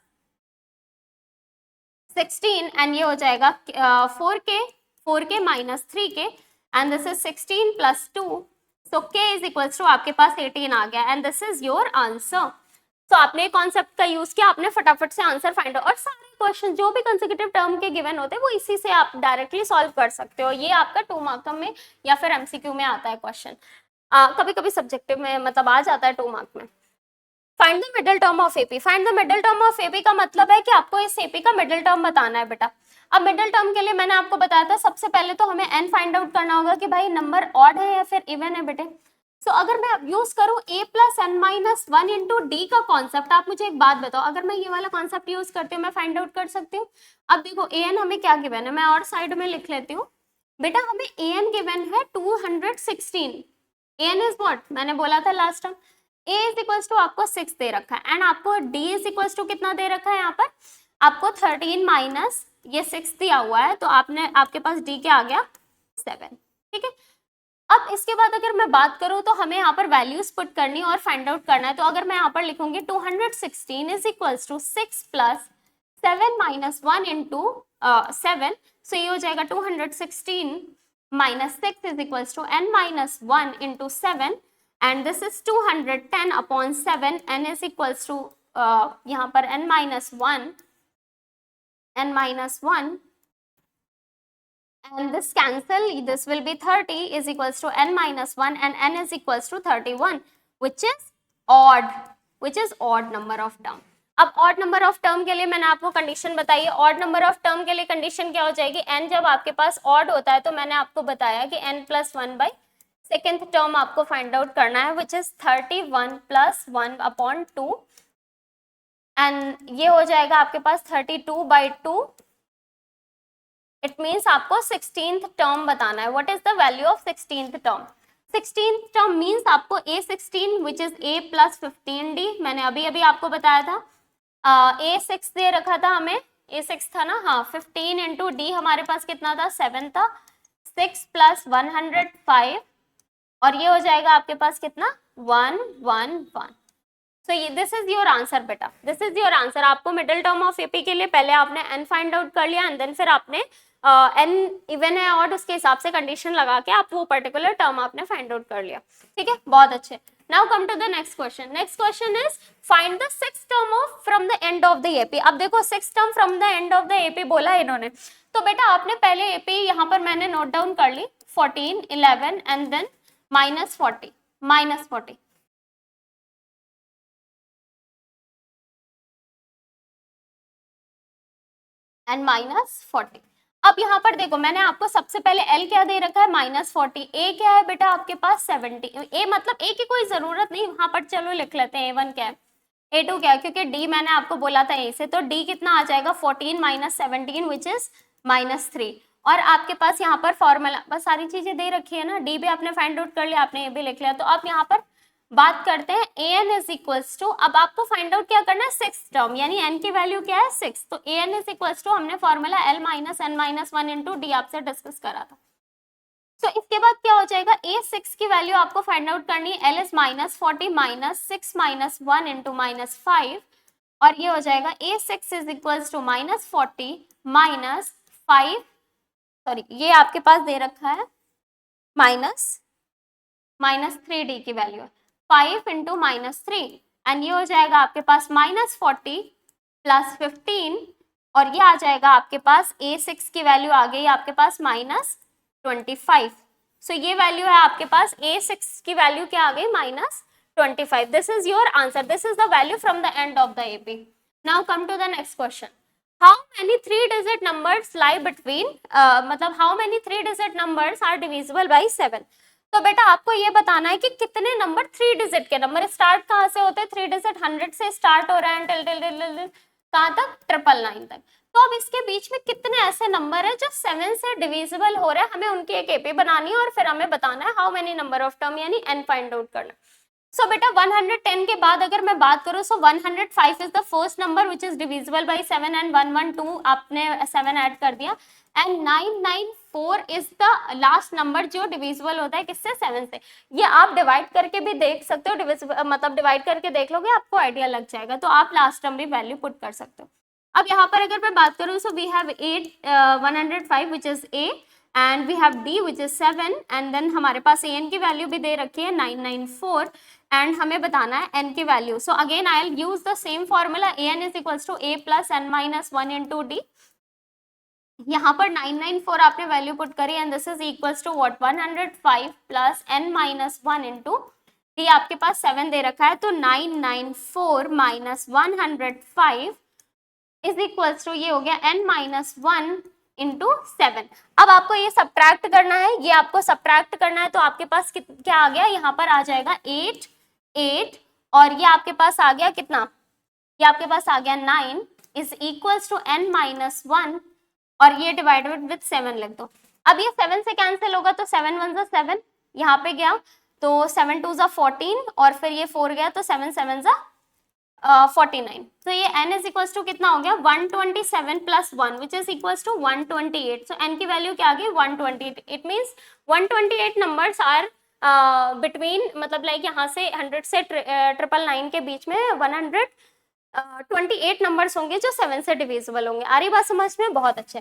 16 एंड ये हो जाएगा 4k minus 3k and this is 16 plus 2 so k is equals to आपके पास 18 आ गया and this is your answer. तो आपने कॉन्सेप्ट का यूज किया, आपने फटाफट से आंसर फाइंड आउट, और सारे क्वेश्चन जो भी कंसेक्यूटिव टर्म के गिवन होते हैं वो इसी से आप डायरेक्टली सॉल्व कर सकते हो। ये आपका 2 मार्क में या फिर एमसीक्यू में आता है क्वेश्चन, कभी कभी सब्जेक्टिव में मतलब आ जाता है 2 मार्क में। Find the middle term of AP. Find the middle term of AP का मतलब है कि आपको इस एपी का मिडिल टर्म बताना है बेटा। अब मिडिल टर्म के लिए मैंने आपको बताया था सबसे पहले तो हमें n फाइंड आउट करना होगा कि भाई नंबर ऑड है या फिर इवन है बेटे। सो अगर मैं अब यूज करूं a plus n minus 1 into D का कॉन्सेप्ट, आप मुझे एक बात बताओ, अगर मैं ये वाला कॉन्सेप्ट यूज करती हूँ मैं फाइंड आउट कर सकती हूँ। अब देखो an हमें क्या गिवन है, मैं और साइड में लिख लेती हूँ बेटा, हमें an गिवन है 216। an इज व्हाट, मैंने बोला था last time, a is equals to आपको 6 दे रखा है एंड आपको d इज इक्वल्स टू कितना दे रखा है, यहाँ पर आपको 13 माइनस ये 6 दिया हुआ है, तो आपके पास d क्या आ गया 7। ठीक है, अब इसके बाद अगर मैं बात करूं तो हमें यहाँ पर वैल्यूज पुट करनी और फाइंड आउट करना है। तो अगर मैं यहाँ पर लिखूंगी 216 is equals to 6 plus 7 minus 1 into 7, so ये हो जाएगा 216 minus 6 is equals to n minus 1 into 7 and this is 210 upon 7 n is equals to यहाँ पर n minus 1 and this cancel, this will be 30 is equals to n minus 1 and n is equals to 31 which is odd number of term। अब odd number of term के लिए मैंने आपको condition बताई है। odd number of term के लिए condition क्या हो जाएगी, n जब आपके पास odd होता है तो मैंने आपको बताया कि n plus 1 by second term आपको फाइंड आउट करना है which is 31 plus 1 upon 2 and ये हो जाएगा आपके पास 32 by 2। इट मीन्स आपको 16th टर्म बताना है। What is the value of 16th term? 16th term means आपको A16 which is A plus 15D, मैंने अभी आपको बताया था। A6 दे रखा था हमें, A6 था ना, हाँ 15 इंटू D हमारे पास कितना था 7 था, 6 प्लस 105 और ये हो जाएगा आपके पास कितना 111। सो ये दिस इज योर आंसर बेटा, दिस इज योर आंसर। आपको मिडिल टर्म ऑफ एपी के लिए पहले आपने n फाइंड आउट कर लिया एंड देन फिर आपने एन इवन है और उसके हिसाब से कंडीशन लगा के आप वो पर्टिकुलर टर्म आपने फाइंड आउट कर लिया, ठीक है, बहुत अच्छे। Now come to the next question. Next question is find the sixth term of from the end of the AP. अब देखो sixth term from the end of the AP बोला है इन्होंने, तो बेटा आपने पहले एपी यहाँ पर मैंने नोट डाउन कर ली 14, 11 एंड देन -40 -40 एंड -40। अब यहाँ पर देखो मैंने आपको सबसे पहले L क्या दे रखा है -40, A क्या है बेटा आपके पास 70, A मतलब A की कोई जरूरत नहीं वहां पर, चलो लिख लेते हैं A1 क्या है, A2 क्या है, क्योंकि D मैंने आपको बोला था A से, तो D कितना आ जाएगा 14 - 17 विच इज -3। और आपके पास यहाँ पर फॉर्मूला बस सारी चीजें दे रखी है ना, D भी आपने फाइंड आउट कर लिया, आपने ये भी लिख लिया, तो आप यहाँ पर बात करते हैं an इज इक्वल्स टू, अब आपको फाइंड आउट क्या करना है सिक्स टर्म, यानी n की वैल्यू क्या है 6, तो an इज इक्वल्स टू हमने formula l - n - 1 into D आपसे डिस्कस करा था। तो इसके बाद क्या हो जाएगा, a6 की वैल्यू आपको फाइंड आउट करनी है, l इज -40 - 6 - 1 इंटू -5, और ये हो जाएगा a6 is equals to -40 - 5, sorry ये आपके पास दे रखा है -3d की वैल्यू है 5 इंटू -3, एंड ये हो जाएगा आपके पास -40 + 15, और ये आ जाएगा आपके पास a6 की वैल्यू आ गई आपके पास -25। सो ये वैल्यू है आपके पास a6 की वैल्यू क्या आ गई -25। This is your answer, this is the value from the end of the AP. Now come to the next question. How many 3-digit numbers lie between मतलब how many 3-digit numbers are divisible by 7। तो बेटा आपको ये बताना है कि कितने number 3 digit के नंबर स्टार्ट कहाँ से होते हैं, 3 डिजिट 100 से स्टार्ट हो रहे हैं टिल टिल टिल कहाँ तक 999 तक। तो अब इसके बीच में कितने ऐसे नंबर है जो 7 से डिविजिबल हो रहे हैं, हमें उनकी एक एपी बनानी है और फिर हमें बताना है how many number of term यानी n फाइंड आउट करना। सो बेटा 110 के बाद अगर मैं बात करूं, सो 105 is the first number which is divisible by 7 and 112 आपने 7 ऐड कर दिया, and 994 is the last number जो डिविजिबल होता है किससे 7 से। ये आप डिवाइड करके भी देख सकते हो, मतलब डिवाइड करके देख लोगे आपको आइडिया लग जाएगा, तो आप लास्ट टर्म भी वैल्यू पुट कर सकते हो। अब यहाँ पर अगर मैं बात करूँ, so we have 105 which is A and we have D which is 7, and then हमारे पास an की वैल्यू भी दे रखी है 994, एंड हमें बताना है n की वैल्यू। So again I will use the same formula, an is equals to a plus n minus 1 into d. यहाँ पर 994 आपने वैल्यू पुट करी, and this is equals to what 105 plus n minus 1 into d, आपके पास 7 दे रखा है, तो 994 minus 105 is equals to ये हो गया n माइनस 1 इंटू 7। अब आपको ये सब्ट्रैक्ट करना है, ये आपको सब्ट्रैक्ट करना है, तो आपके पास क्या आ गया, यहाँ पर आ जाएगा 8 8, और ये आपके पास आ गया कितना, ये आपके पास आ गया 9 is equals to n minus 1, और ये डिवाइडेड विद 7 लिख दो। अब ये 7 से कैंसिल होगा, तो 7 1 7 यहाँ पे गया, तो 7 2 14, और फिर ये 4 गया, तो 7 7 49। तो ये n इज इक्वल्स टू कितना हो गया 127 plus 1 which is equals to 128। So n की वैल्यू क्या आ गई 128। It means 128 numbers are between, मतलब लाइक यहाँ से 100 से 999 के बीच में 128 नंबर्स होंगे जो 7 से डिविजिबल होंगे। आ रही बात समझ में, बहुत अच्छे।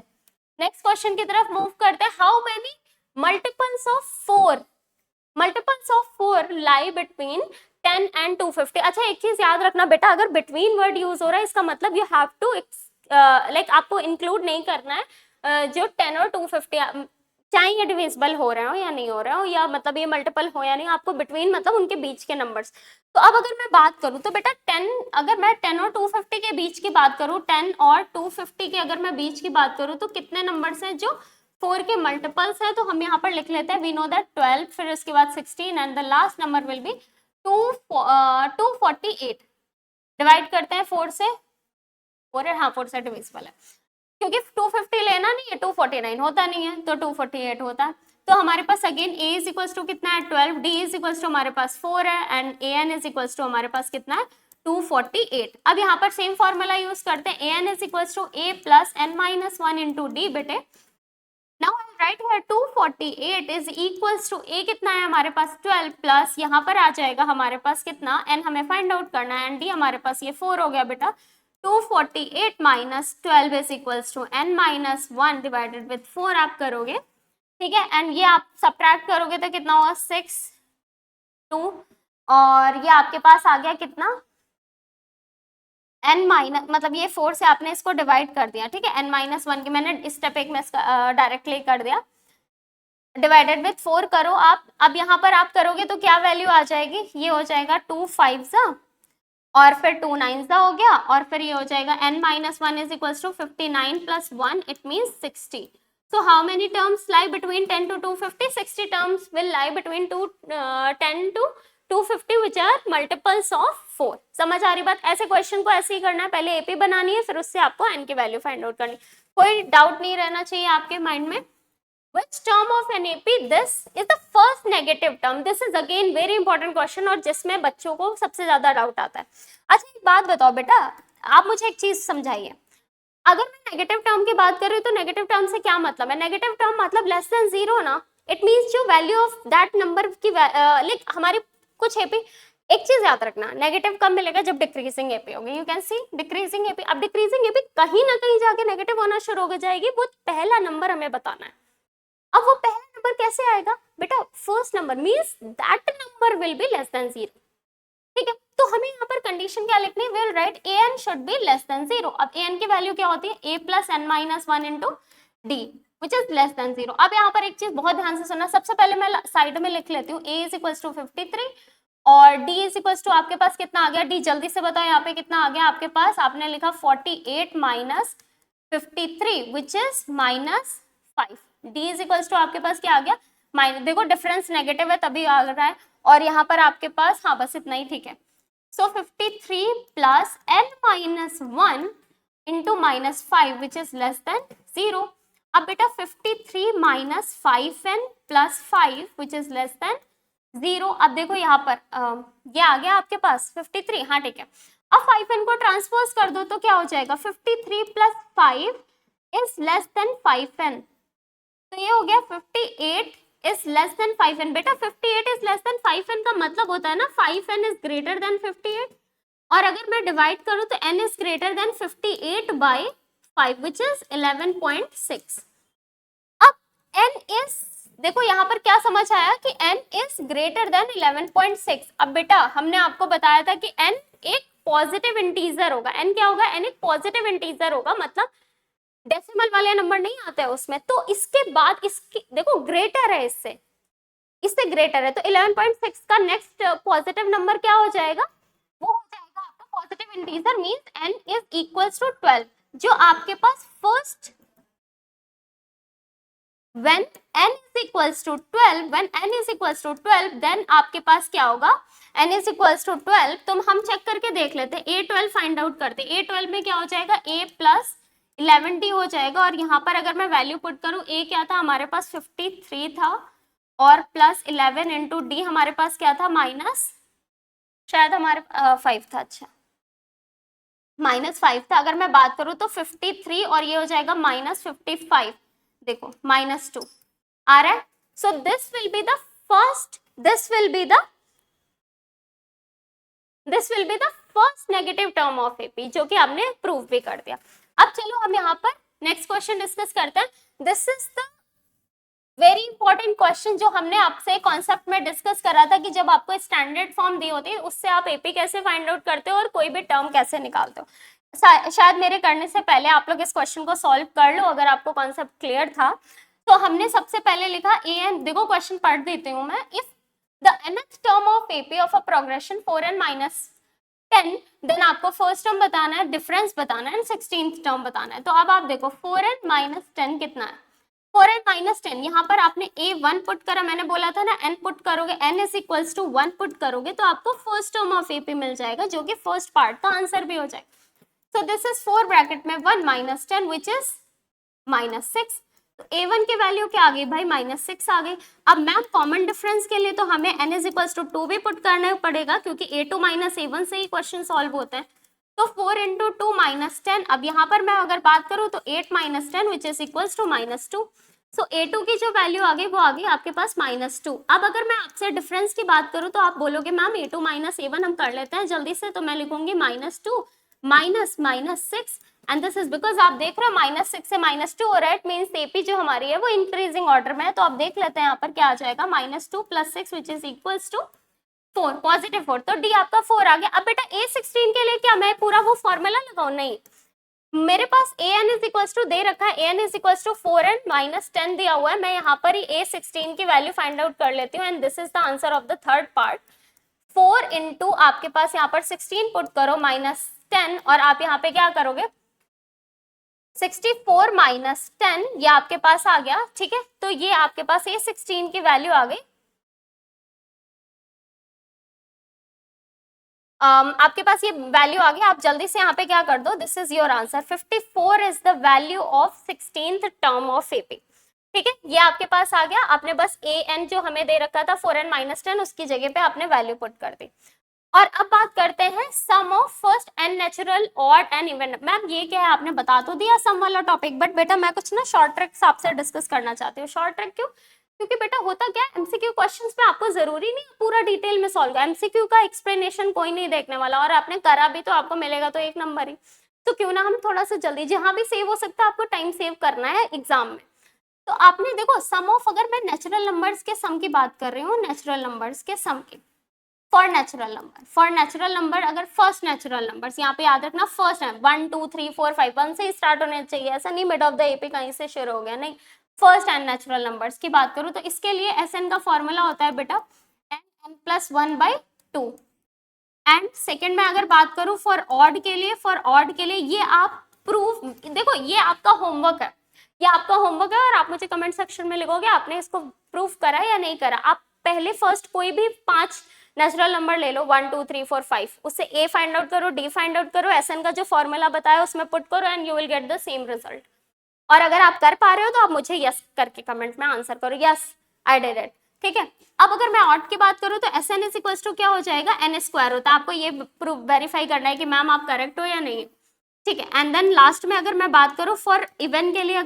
नेक्स्ट क्वेश्चन की तरफ मूव करते हैं। How many multiples of 4 lie between 10 and 250। अच्छा एक चीज याद रखना बेटा, अगर बिटवीन वर्ड यूज हो रहा है इसका मतलब यू हैव टू लाइक आपको इंक्लूड नहीं करना है जो 10 और 250 चाहे ये डिविजिबल हो रहे हो या नहीं हो रहे हो, या मतलब ये मल्टीपल हो या नहीं, आपको बिटवीन मतलब उनके बीच के नंबर्स। तो अब अगर मैं बात करूं तो बेटा 10, अगर मैं 10 और 250 के बीच की बात करूं, 10 और 250 के अगर मैं बीच की बात करूं, तो कितने नंबर्स हैं जो 4 के मल्टीपल्स है, तो हम यहाँ पर लिख लेते हैं वी नो दैट 12, फिर उसके बाद 16 and the last number will be 248। Divide करते हैं 4 से, 4 से डिविजिबल है, क्योंकि 250 लेना नहीं है, 249 होता नहीं है, तो 248 होता है। तो हमारे पास again a is equals to कितना है 12, d इज इक्वल्स टू हमारे पास 4 है, and an is equals to हमारे पास कितना है 248। अब यहाँ पर सेम फॉर्मूला यूज करते हैं, an is equals to a plus n minus 1 into d बेटे। Now I write here 248 is equals to a कितना है हमारे पास 12 प्लस यहाँ पर आ जाएगा हमारे पास कितना n हमें फाइंड आउट करना है, एंड d हमारे पास ये 4 हो गया बेटा, 248 minus 12 is equals to n minus 1 divided with 4 आप करोगे, ठीक है, एंड ये आप सब्ट्रैक्ट करोगे तो कितना होगा 6 2, और ये आपके पास आ गया कितना n माइनस, मतलब ये 4 से आपने इसको डिवाइड कर दिया, ठीक है, n माइनस 1 की मैंने स्टेप एक में डायरेक्टली कर दिया, डिवाइडेड विथ 4 करो आप। अब यहाँ पर आप करोगे तो क्या वैल्यू आ जाएगी, ये हो जाएगा 2 5 और फिर 2 9 हो गया, और फिर ये हो जाएगा n minus 1 is equals to 59 plus 1 it means 60। So how many terms lie between 10 to 250? 60 terms will lie between 10 to 250 which are multiples of 4। समझ आ रही बात? ऐसे क्वेश्चन को ऐसे ही करना है, पहले एपी बनानी है, फिर उससे आपको n की वैल्यू फाइंड आउट करनी। कोई डाउट नहीं रहना चाहिए आपके माइंड में। Which term of an AP? This is the first negative term. This is again very important question और जिसमें बच्चों को सबसे ज्यादा डाउट आता है। अच्छा एक बात बताओ बेटा, आप मुझे एक चीज समझाइए, अगर मैं नेगेटिव टर्म की बात कर रही हूँ तो नेगेटिव टर्म से क्या मतलब है? नेगेटिव टर्म मतलब लेस देन जीरो ना, इट मींस जो वैल्यू ऑफ दैट नंबर की लाइक हमारी कुछ एपी, एक चीज याद रखना, नेगेटिव कब मिलेगा? जब डिक्रीजिंग एपी होगी। You can see decreasing AP. अब डिक्रीजिंग एपी कहीं ना कहीं जाके नेगेटिव होना शुरू हो जाएगी, वो पहला नंबर हमें बताना है। अब वो पहला नंबर कैसे आएगा बेटा? First number means that number will be less than zero, ठीक है। तो हमें यहाँ पर कंडीशन क्या लिखनी है? Will write a n should be less than zero. अब ए एन की वैल्यू क्या होती है? A plus n minus 1 into d which is less than zero. अब यहाँ पर एक चीज बहुत ध्यान से सुनना, सबसे पहले मैं साइड में लिख लेती हूँ ए इज इक्वल्स टू 53 और डी इज इक्वल्स टू आपके पास कितना आ गया? डी जल्दी से बताओ यहाँ पे कितना आ गया आपके पास? आपने लिखा 48 minus 53 which is minus 5। D is equals to आपके पास क्या आ गया? माइनस, देखो डिफरेंस नेगेटिव है तभी आ रहा है, और यहाँ पर आपके पास हाँ बस इतना ही, ठीक है। So 53 plus n minus 1 into minus 5 which is less than 0। अब बेटा 53 minus 5n plus 5 which is less than 0। अब देखो यहाँ पर ये आ गया आपके पास 53, हाँ ठीक है। अब 5n को ट्रांसपोज कर दो तो क्या हो जाएगा? 53 plus 5 is less than 5n, तो ये हो गया 58 is less than 5n। बेटा 58 is less than 5n का मतलब होता है ना 5n is greater than 58, और अगर मैं डिवाइड करूं तो n is greater than 58 by 5 which is 11.6। अब n is, देखो यहाँ पर क्या समझ आया कि n is greater than 11.6। अब बेटा हमने आपको बताया था कि n एक पॉजिटिव इंटीजर होगा। n क्या होगा? n एक पॉजिटिव इंटीजर होगा, मतलब डेसिमल वाले नंबर नहीं आते हैं उसमें। तो इसके बाद इसकी देखो ग्रेटर है, इससे ग्रेटर है, तो 11.6 का नेक्स्ट पॉजिटिव नंबर क्या हो जाएगा? वो हो जाएगा आपका positive integer means n is equals to 12। जो आपके पास first when n is equals to 12, when n is equals to 12 then आपके पास क्या होगा? n is equals to 12, तो हम चेक करके देख लेते हैं, a12 फाइंड आउट करते हैं। a12 में क्या हो जाएगा? a प्लस 11d हो जाएगा, और यहाँ पर अगर मैं वैल्यू पुट करूँ, a क्या था हमारे पास? 53 था, और प्लस 11 इंटू डी हमारे पास क्या था? माइनस, शायद हमारे 5 था, अच्छा माइनस 5 था। अगर मैं बात करूँ तो 53 और ये हो जाएगा माइनस 55, देखो माइनस 2 आ रहा है। So this will be the first, this will be the first negative term of AP, जो कि आपने प्रूव भी कर दिया। अब चलो हम यहाँ पर नेक्स्ट क्वेश्चन डिस्कस करते हैं। This is the very important question जो हमने आपसे कॉन्सेप्ट में डिस्कस करा था कि जब आपको स्टैंडर्ड फॉर्म दी होती है उससे आप एपी कैसे फाइंड आउट करते हो और कोई भी टर्म कैसे निकालते हो। शायद मेरे करने से पहले आप लोग इस क्वेश्चन को सॉल्व कर लो अगर आपको कॉन्सेप्ट क्लियर था। तो हमने सबसे पहले लिखा ए एन, देखो क्वेश्चन पढ़ देती हूँ मैं। If the nth term of AP of a progression 4n minus 10, then आपको फर्स्ट टर्म बताना है, डिफरेंस बताना है, 16th टर्म बताना है। तो अब आप देखो 4n माइनस 10 कितना है? 4n माइनस 10, यहाँ पर आपने a1 पुट करा, मैंने बोला था ना n पुट करोगे, n is equals to 1 put करोगे तो आपको फर्स्ट टर्म ऑफ एपी मिल जाएगा, जो कि फर्स्ट पार्ट का आंसर भी हो जाएगा। सो दिस इज 4 ब्रैकेट में 1 माइनस 10 विच इज माइनस 6। तो a1 की वैल्यू क्या आ गई भाई? माइनस 6 आ गई। अब मैम कॉमन डिफरेंस के लिए तो हमें n इज इक्वल्स टू 2 भी पुट करना पड़ेगा, क्योंकि a2 माइनस a1 से ही क्वेश्चन सॉल्व होता है। तो 4 इंटू 2 माइनस 10। अब यहाँ पर मैं अगर बात करूँ तो 8 minus 10 which is equals to minus 2। So a2 की जो वैल्यू आ गई वो आ गई आपके पास माइनस 2। अब अगर मैं आपसे डिफरेंस की बात करूँ तो आप बोलोगे मैम a2 माइनस a1 हम कर लेते हैं जल्दी से, तो मैं लिखूंगी minus 2 -6 and this is because आप देख रहे हो -6 से -2 हो रहा है, इट मींस एपी जो हमारी है वो इंक्रीजिंग ऑर्डर में है। तो आप देख लेते हैं यहाँ पर क्या आ जाएगा, -2 + 6 which is equals to 4, positive 4। तो डी आपका 4 आ गया। अब बेटा A16 के लिए क्या मैं पूरा वो फॉर्मूला लगाऊं? नहीं, मेरे पास an इज इक्वल्स टू दे रखा है, an is equals to 4n - 10 दिया हुआ है। मैं यहाँ पर ही A16 की वैल्यू फाइंड आउट कर लेती हूँ and this is the answer of the third part. 4 into आपके पास यहाँ पर 16 पुट करो -10 और आप यहाँ पे क्या करोगे 64 - 10 ये आपके पास आ गया। ठीक है, तो ये आपके पास A16 की वैल्यू आ गई। आपके पास ये वैल्यू आ गई। आप जल्दी से यहाँ पे क्या कर दो, this is your answer. 54 is the value of 16th term of AP. ठीक है, ये आपके पास आ गया। आपने बस an जो हमें दे रखा था 4n - 10 उसकी जगह पे आपने वैल्यू पुट कर दी। और अब बात करते हैं sum of first and natural odd and even. Ma'am ये क्या है, आपने बता तो दिया सम वाला टॉपिक, बट बेटा मैं कुछ ना शॉर्ट ट्रिक्स आपसे डिस्कस करना चाहती हूँ। शॉर्ट ट्रिक क्यों? क्योंकि बेटा होता क्या है, एमसीक्यू क्वेश्चंस में आपको जरूरी नहीं पूरा डिटेल में सॉल्व कर, एमसीक्यू का एक्सप्लेनेशन कोई नहीं देखने वाला, और आपने करा भी तो आपको मिलेगा तो 1 नंबर ही। तो क्यों ना हम थोड़ा सा जल्दी, जहां भी सेव हो सकता है आपको टाइम सेव करना है एग्जाम में। तो आपने देखो सम ऑफ, अगर मैं नेचुरल नंबर्स के सम की बात कर रही हूँ, नेचुरल नंबर्स के सम की, फॉर नेचुरल नंबर अगर फर्स्ट नेचुरल नंबर्स यहाँ पे याद रखना, फर्स्ट है 1 2 3 4 5, 1 से स्टार्ट होने चाहिए, ऐसा नहीं मिड ऑफ द एपी कहीं से शुरू हो गया, नहीं। फर्स्ट एंड नेचुरल नंबर्स की बात करूँ तो इसके लिए एसएन का फॉर्मूला होता है बेटा n+1/2। एंड सेकेंड में अगर बात करूँ फॉर ऑड के लिए, ये आप प्रूफ, देखो ये आपका होमवर्क है, और आप मुझे कमेंट सेक्शन में लिखोगे आपने इसको प्रूफ करा या नहीं करा। आप पहले फर्स्ट कोई भी 5 नेचुरल नंबर ले लो, 1 2 3 4 5, उससे ए फाइंड आउट करो, डी फाइंड आउट करो, एसएन का जो फॉर्मूला बताया उसमें पुट करो and you will get the same result. और अगर आप कर पा रहे हो तो आप मुझे यस करके कमेंट में आंसर करो, यस आई डिड इट। ठीक है, अब अगर मैं ऑड की बात करूं तो S n is equal to क्या हो जाएगा, n स्क्वायर होता है। आपको ये प्रूफ वेरीफाई करना है कि मैम आप करेक्ट हो या नहीं। ठीक है, एंड देन लास्ट में अगर मैं बात करूं फॉर इवन के लिए,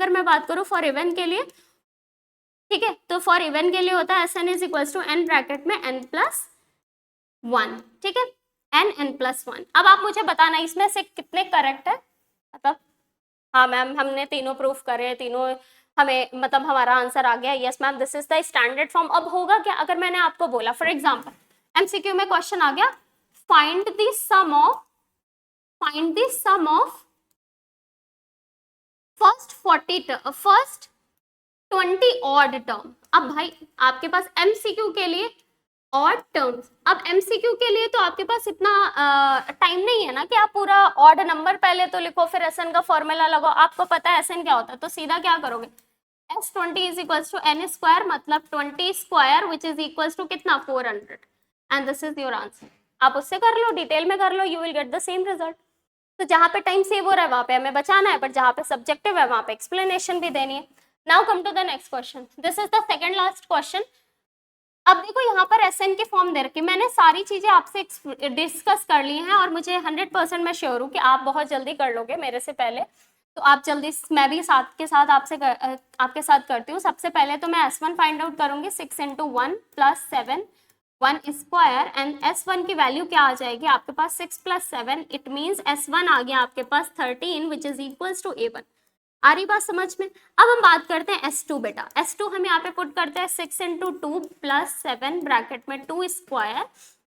ठीक है, तो फॉर इवन के लिए होता है S n is equal to n bracket में n+1। ठीक है, n+1। अब आप मुझे बताना इसमें से कितने करेक्ट है, मतलब हाँ मैम हमने तीनों प्रूफ करे, तीनों हमें मतलब हमारा आंसर आ गया, yes ma'am this is the standard form. अब होगा क्या, अगर मैंने आपको बोला फॉर एग्जांपल एमसीक्यू में क्वेश्चन आ गया, find the sum of first 20 odd term. अब भाई आपके पास एमसीक्यू के लिए ऑड टर्म्स, अब एमसीक्यू के लिए तो आपके पास इतना टाइम नहीं है ना कि आप पूरा ऑड नंबर पहले तो लिखो फिर एसएन का फॉर्मूला लगाओ। आपको पता है एसएन क्या होता है, तो सीधा क्या करोगे, S20 is equal to n square, मतलब 20 square which is equal to कितना 400, and this is your answer. आप उससे कर लो, डिटेल में कर लो, you will get the same result. तो जहां पे टाइम सेव हो रहा है वहां पे हमें बचाना है, बट जहां पे सब्जेक्टिव है वहां पे एक्सप्लेनेशन भी देनी है। Now come to the next question, this is the second last question. अब देखो यहाँ पर एसएन के फॉर्म दे रखे, मैंने सारी चीजें आपसे डिस्कस कर ली हैं और मुझे 100% मैं श्योर हूँ कि आप बहुत जल्दी कर लोगे मेरे से पहले। तो आप जल्दी, मैं भी साथ के साथ आपके साथ करती हूँ। सबसे पहले तो मैं S1 फाइंड आउट करूंगी, 6 × 1 + 7 1 स्क्वायर, एंड S1 की वैल्यू क्या आ जाएगी आपके पास 6 + 7, इट मीन्स S1 आ गया आपके पास 13 which is equals to A1। आ रही बात समझ में? अब हम बात करते हैं S2 बेटा, S2 हम यहाँ पे पुट करते हैं 6 × 2 + 7 ब्रैकेट में 2 स्क्वायर,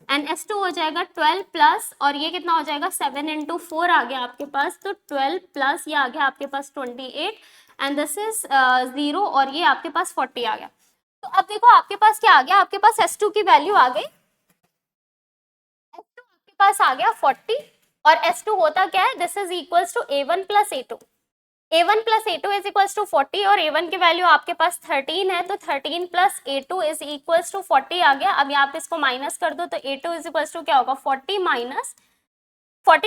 एंड S2 हो जाएगा 12 प्लस, और ये कितना हो जाएगा 7 × 4 आ गया आपके पास, तो 12 प्लस ये आ गया आपके पास 28, एंड दिस इज 0, और ये आपके पास 40 आ गया। तो अब देखो आपके पास क्या आ गया, आपके पास S2 की वैल्यू आ गई, S2 आपके पास आ गया 40, और S2 होता क्या है, this is equals to A1 + A2। A1 + A2 is equals to 40, और A1 की वैल्यू आपके पास 13 है, तो 13 + A2 इज इक्वल्स टू 40 आ गया। अब आप इसको माइनस कर दो, तो A2 इज इक्वल्स टू क्या होगा 40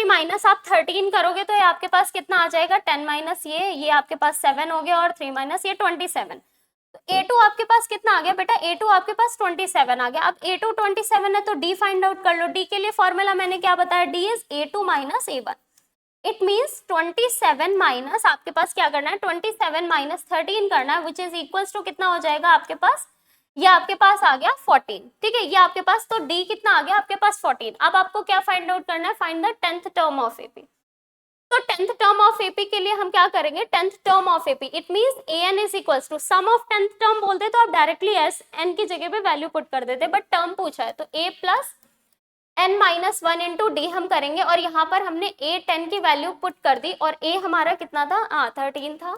माइनस आप 13 करोगे तो ये आपके पास कितना आ जाएगा 10 माइनस ये आपके पास 7 हो गया, और 3 माइनस ये 27। तो A2 आपके पास कितना आ गया बेटा, A2 आपके पास 27 आ गया। अब A2 27 है तो D फाइंड आउट कर लो। D के लिए फॉर्मूला मैंने क्या बताया, D is A2 - A1। It means 27 minus आपके पास क्या करना है, 27 - 13 करना है, विच इज इक्वल्स टू कितना हो जाएगा आपके पास, ये आपके पास आ गया 14। ठीक है, ये आपके पास, तो डी कितना आ गया आपके पास 14। अब आपको क्या फाइंड आउट करना है, find the 10th term of AP. तो 10th टर्म ऑफ एपी के लिए हम क्या करेंगे, 10th term of AP it means an is equals to sum of 10th term बोलते तो आप डायरेक्टली एस एन की जगह पे वैल्यू पुट कर देते, बट टर्म पूछा है तो a plus n minus 1 into D हम करेंगे, और यहाँ पर हमने a 10 की वैल्यू पुट कर दी, और a हमारा कितना था, 13 था,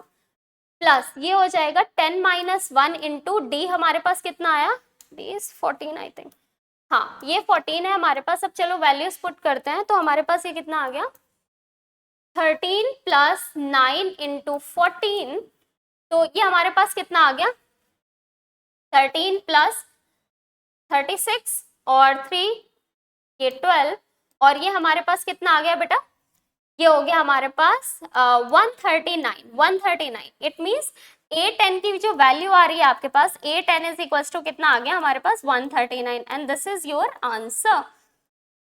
प्लस ये हो जाएगा 10 माइनस 1 इंटू डी, हमारे पास कितना आया, डी इज 14 आई थिंक, हाँ ये 14 है हमारे पास। अब चलो वैल्यूज पुट करते हैं, तो हमारे पास ये कितना आ गया, 13 प्लस 9 इंटू 14, तो ये हमारे पास कितना आ गया, 13 प्लस 36 और 3 ये 12, और ये हमारे पास कितना आ गया बेटा, ये हो गया हमारे पास 139 इट मींस a10 की जो वैल्यू आ रही है आपके पास, a10 इज इक्वल्स टू कितना आ गया हमारे पास 139, and this is your answer.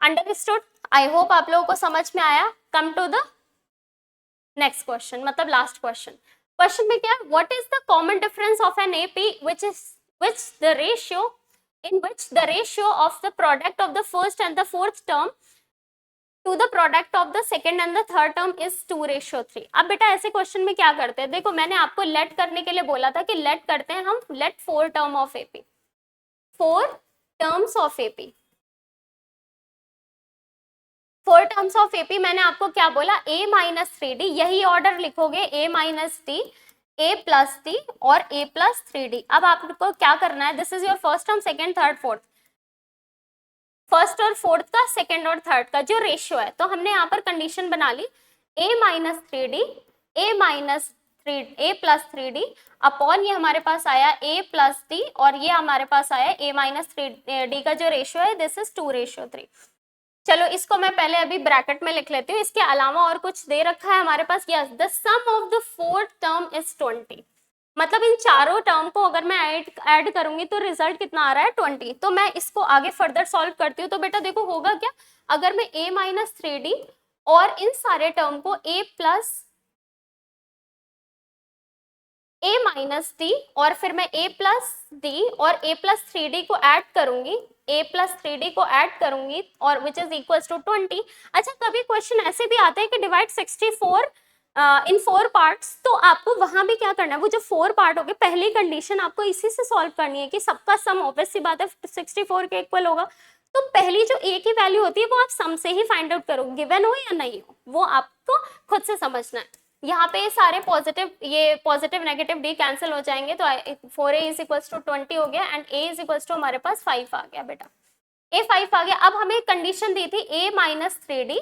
Understood, I hope आप लोगों को समझ में आया। Come to the next question, मतलब लास्ट क्वेश्चन। क्वेश्चन में क्या है, what is the common difference of an AP which the ratio in which the ratio of the product of the first and the fourth term to the product of the second and the third term is 2:3। अब बेटा ऐसे question में क्या करते हैं, देखो मैंने आपको लेट करने के लिए बोला था कि लेट करते हैं हम, let 4 term of AP, 4 terms of AP, 4 terms of AP, मैंने आपको क्या बोला, a माइनस 3d, यही ऑर्डर लिखोगे, a minus D, a plus d और a प्लस 3d। अब आपको क्या करना है, this is your first term, second, third, fourth, first और फोर्थ का, सेकेंड और थर्ड का जो रेशियो है, तो हमने यहाँ पर कंडीशन बना ली, a minus 3d, a minus a plus 3d upon ये हमारे पास आया a प्लस d, और ये हमारे पास आया a माइनस 3d का जो रेशियो है, दिस इज 2:3। चलो इसको मैं पहले अभी ब्रैकेट में लिख लेती हूँ, इसके अलावा और कुछ दे रखा है हमारे पास, yes the sum of the fourth term is 20, मतलब इन चारों टर्म को अगर मैं ऐड करूंगी तो रिजल्ट कितना आ रहा है 20। तो मैं इसको आगे फर्दर सॉल्व करती हूँ, तो बेटा देखो होगा क्या, अगर मैं a माइनस 3d और इन सारे टर्म को a plus a minus d और फिर मैं a प्लस डी और a प्लस 3d को ऐड करूंगी, a प्लस 3d को ऐड करूंगी, और विच इज इक्वल टू 20। अच्छा कभी क्वेश्चन ऐसे भी आता है कि डिवाइड 64 इन 4 पार्ट्स, तो आपको वहां भी क्या करना है, वो जो 4 पार्ट हो गए, पहली कंडीशन आपको इसी से सॉल्व करनी है कि सबका सम ऑब्वियस सी बात है 64 के इक्वल होगा, तो पहली जो a की वैल्यू होती है वो आप सम से ही फाइंड आउट करो, गिवन हो या नहीं हो वो आपको खुद से समझना है। यहाँ पे सारे पॉजिटिव, ये पॉजिटिव नेगेटिव डी कैंसिल हो जाएंगे, तो 4a इज इक्वल्स टू 20 हो गया, and a is equals to हमारे पास 5 आ गया बेटा, a 5 आ गया। अब हमें कंडीशन दी थी a माइनस 3d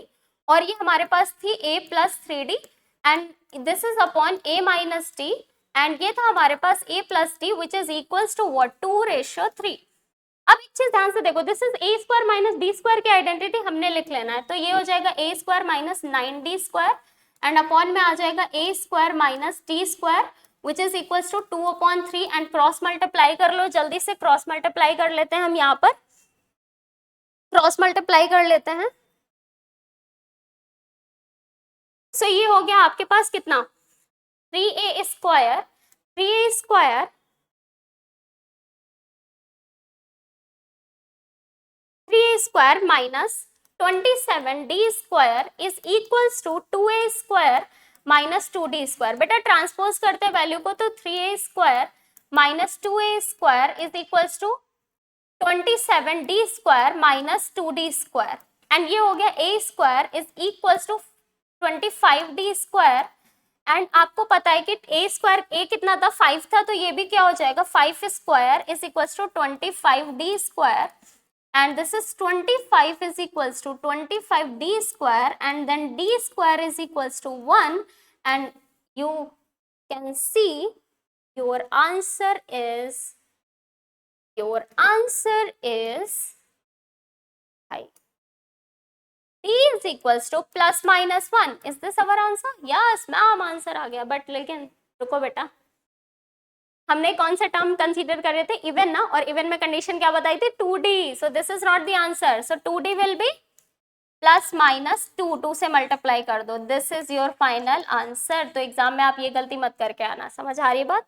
और ये हमारे पास थी a plus 3d, and this is upon a minus d, and ये था हमारे पास a plus d which is equals to what, 2:3। अब एक चीज ध्यान से देखो, this is a square minus b square की आइडेंटिटी हमने लिख लेना है, तो ये हो जाएगा a square minus 9d square, and upon में आ जाएगा a square minus T square which is equals to 2/3, and cross multiply कर लो, जल्दी से क्रॉस मल्टीप्लाई कर लेते हैं हम, यहाँ पर क्रॉस मल्टीप्लाई कर लेते हैं। सो ये हो गया आपके पास कितना, 3a square, 3a square 3a square minus 27d square is equals to 2a square minus 2d square. बेटा ट्रांसपोज करते हैं वैल्यू को, तो 3a square minus 2a square is equals to 27d square minus 2d square, and ये हो गया a square is equals to 25d square, and आपको पता है कि a स्क्वायर a कितना था, 5 था, तो ये भी क्या हो जाएगा, 5 square is equals to 25d square, and this is 25 is equals to 25d square, and then d square is equals to 1, and you can see your answer is I. d is equals to plus minus 1. Is this our answer? Yes ma'am, answer आ गया, but लेकिन रुको बेटा, हमने कौन सा term consider कर रहे थे, इवन ना, और इवन में कंडीशन क्या बताई थी, 2d, so this is not the answer, so 2d will be plus minus 2 से मल्टीप्लाई कर दो, this is your final answer. तो एग्जाम में आप ये गलती मत करके आना, समझ आ रही बात।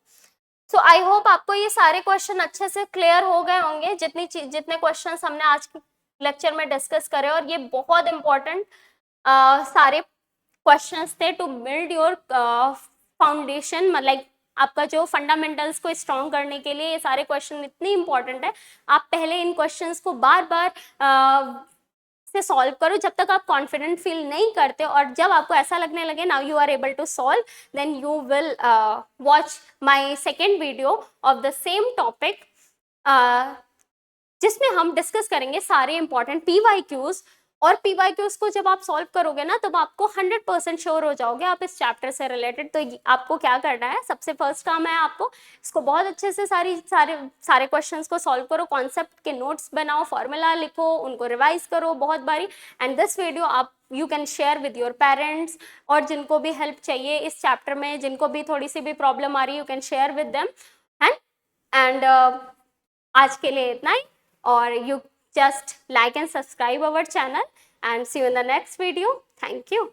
सो आई होप आपको ये सारे क्वेश्चन अच्छे से क्लियर हो गए होंगे, जितने क्वेश्चन हमने आज के लेक्चर में डिस्कस करे, और ये बहुत इंपॉर्टेंट सारे क्वेश्चंस थे टू बिल्ड योर फाउंडेशन, मतलब आपका जो फंडामेंटल्स को स्ट्रॉन्ग करने के लिए ये सारे क्वेश्चन इतने इंपॉर्टेंट है। आप पहले इन क्वेश्चंस को बार बार से सॉल्व करो जब तक आप कॉन्फिडेंट फील नहीं करते, और जब आपको ऐसा लगने लगे now you are able to solve, then you will watch my second video of the same topic, जिसमें हम डिस्कस करेंगे सारे इंपॉर्टेंट पीवाईक्यूज। और पीवाईक्यूज को जब आप सॉल्व करोगे ना, तब आपको 100% श्योर हो जाओगे आप इस चैप्टर से रिलेटेड। तो आपको क्या करना है, सबसे फर्स्ट काम है आपको इसको बहुत अच्छे से सारे क्वेश्चंस को सॉल्व करो, कॉन्सेप्ट के नोट्स बनाओ, फॉर्मूला लिखो, उनको रिवाइज करो बहुत बारी। एंड दिस वीडियो आप you can share with your parents, और जिनको भी हेल्प चाहिए इस चैप्टर में, जिनको भी थोड़ी सी भी प्रॉब्लम आ रही है, you can share with them. And आज के लिए इतना ही, और you just like and subscribe our channel, and see you in the next video. Thank you.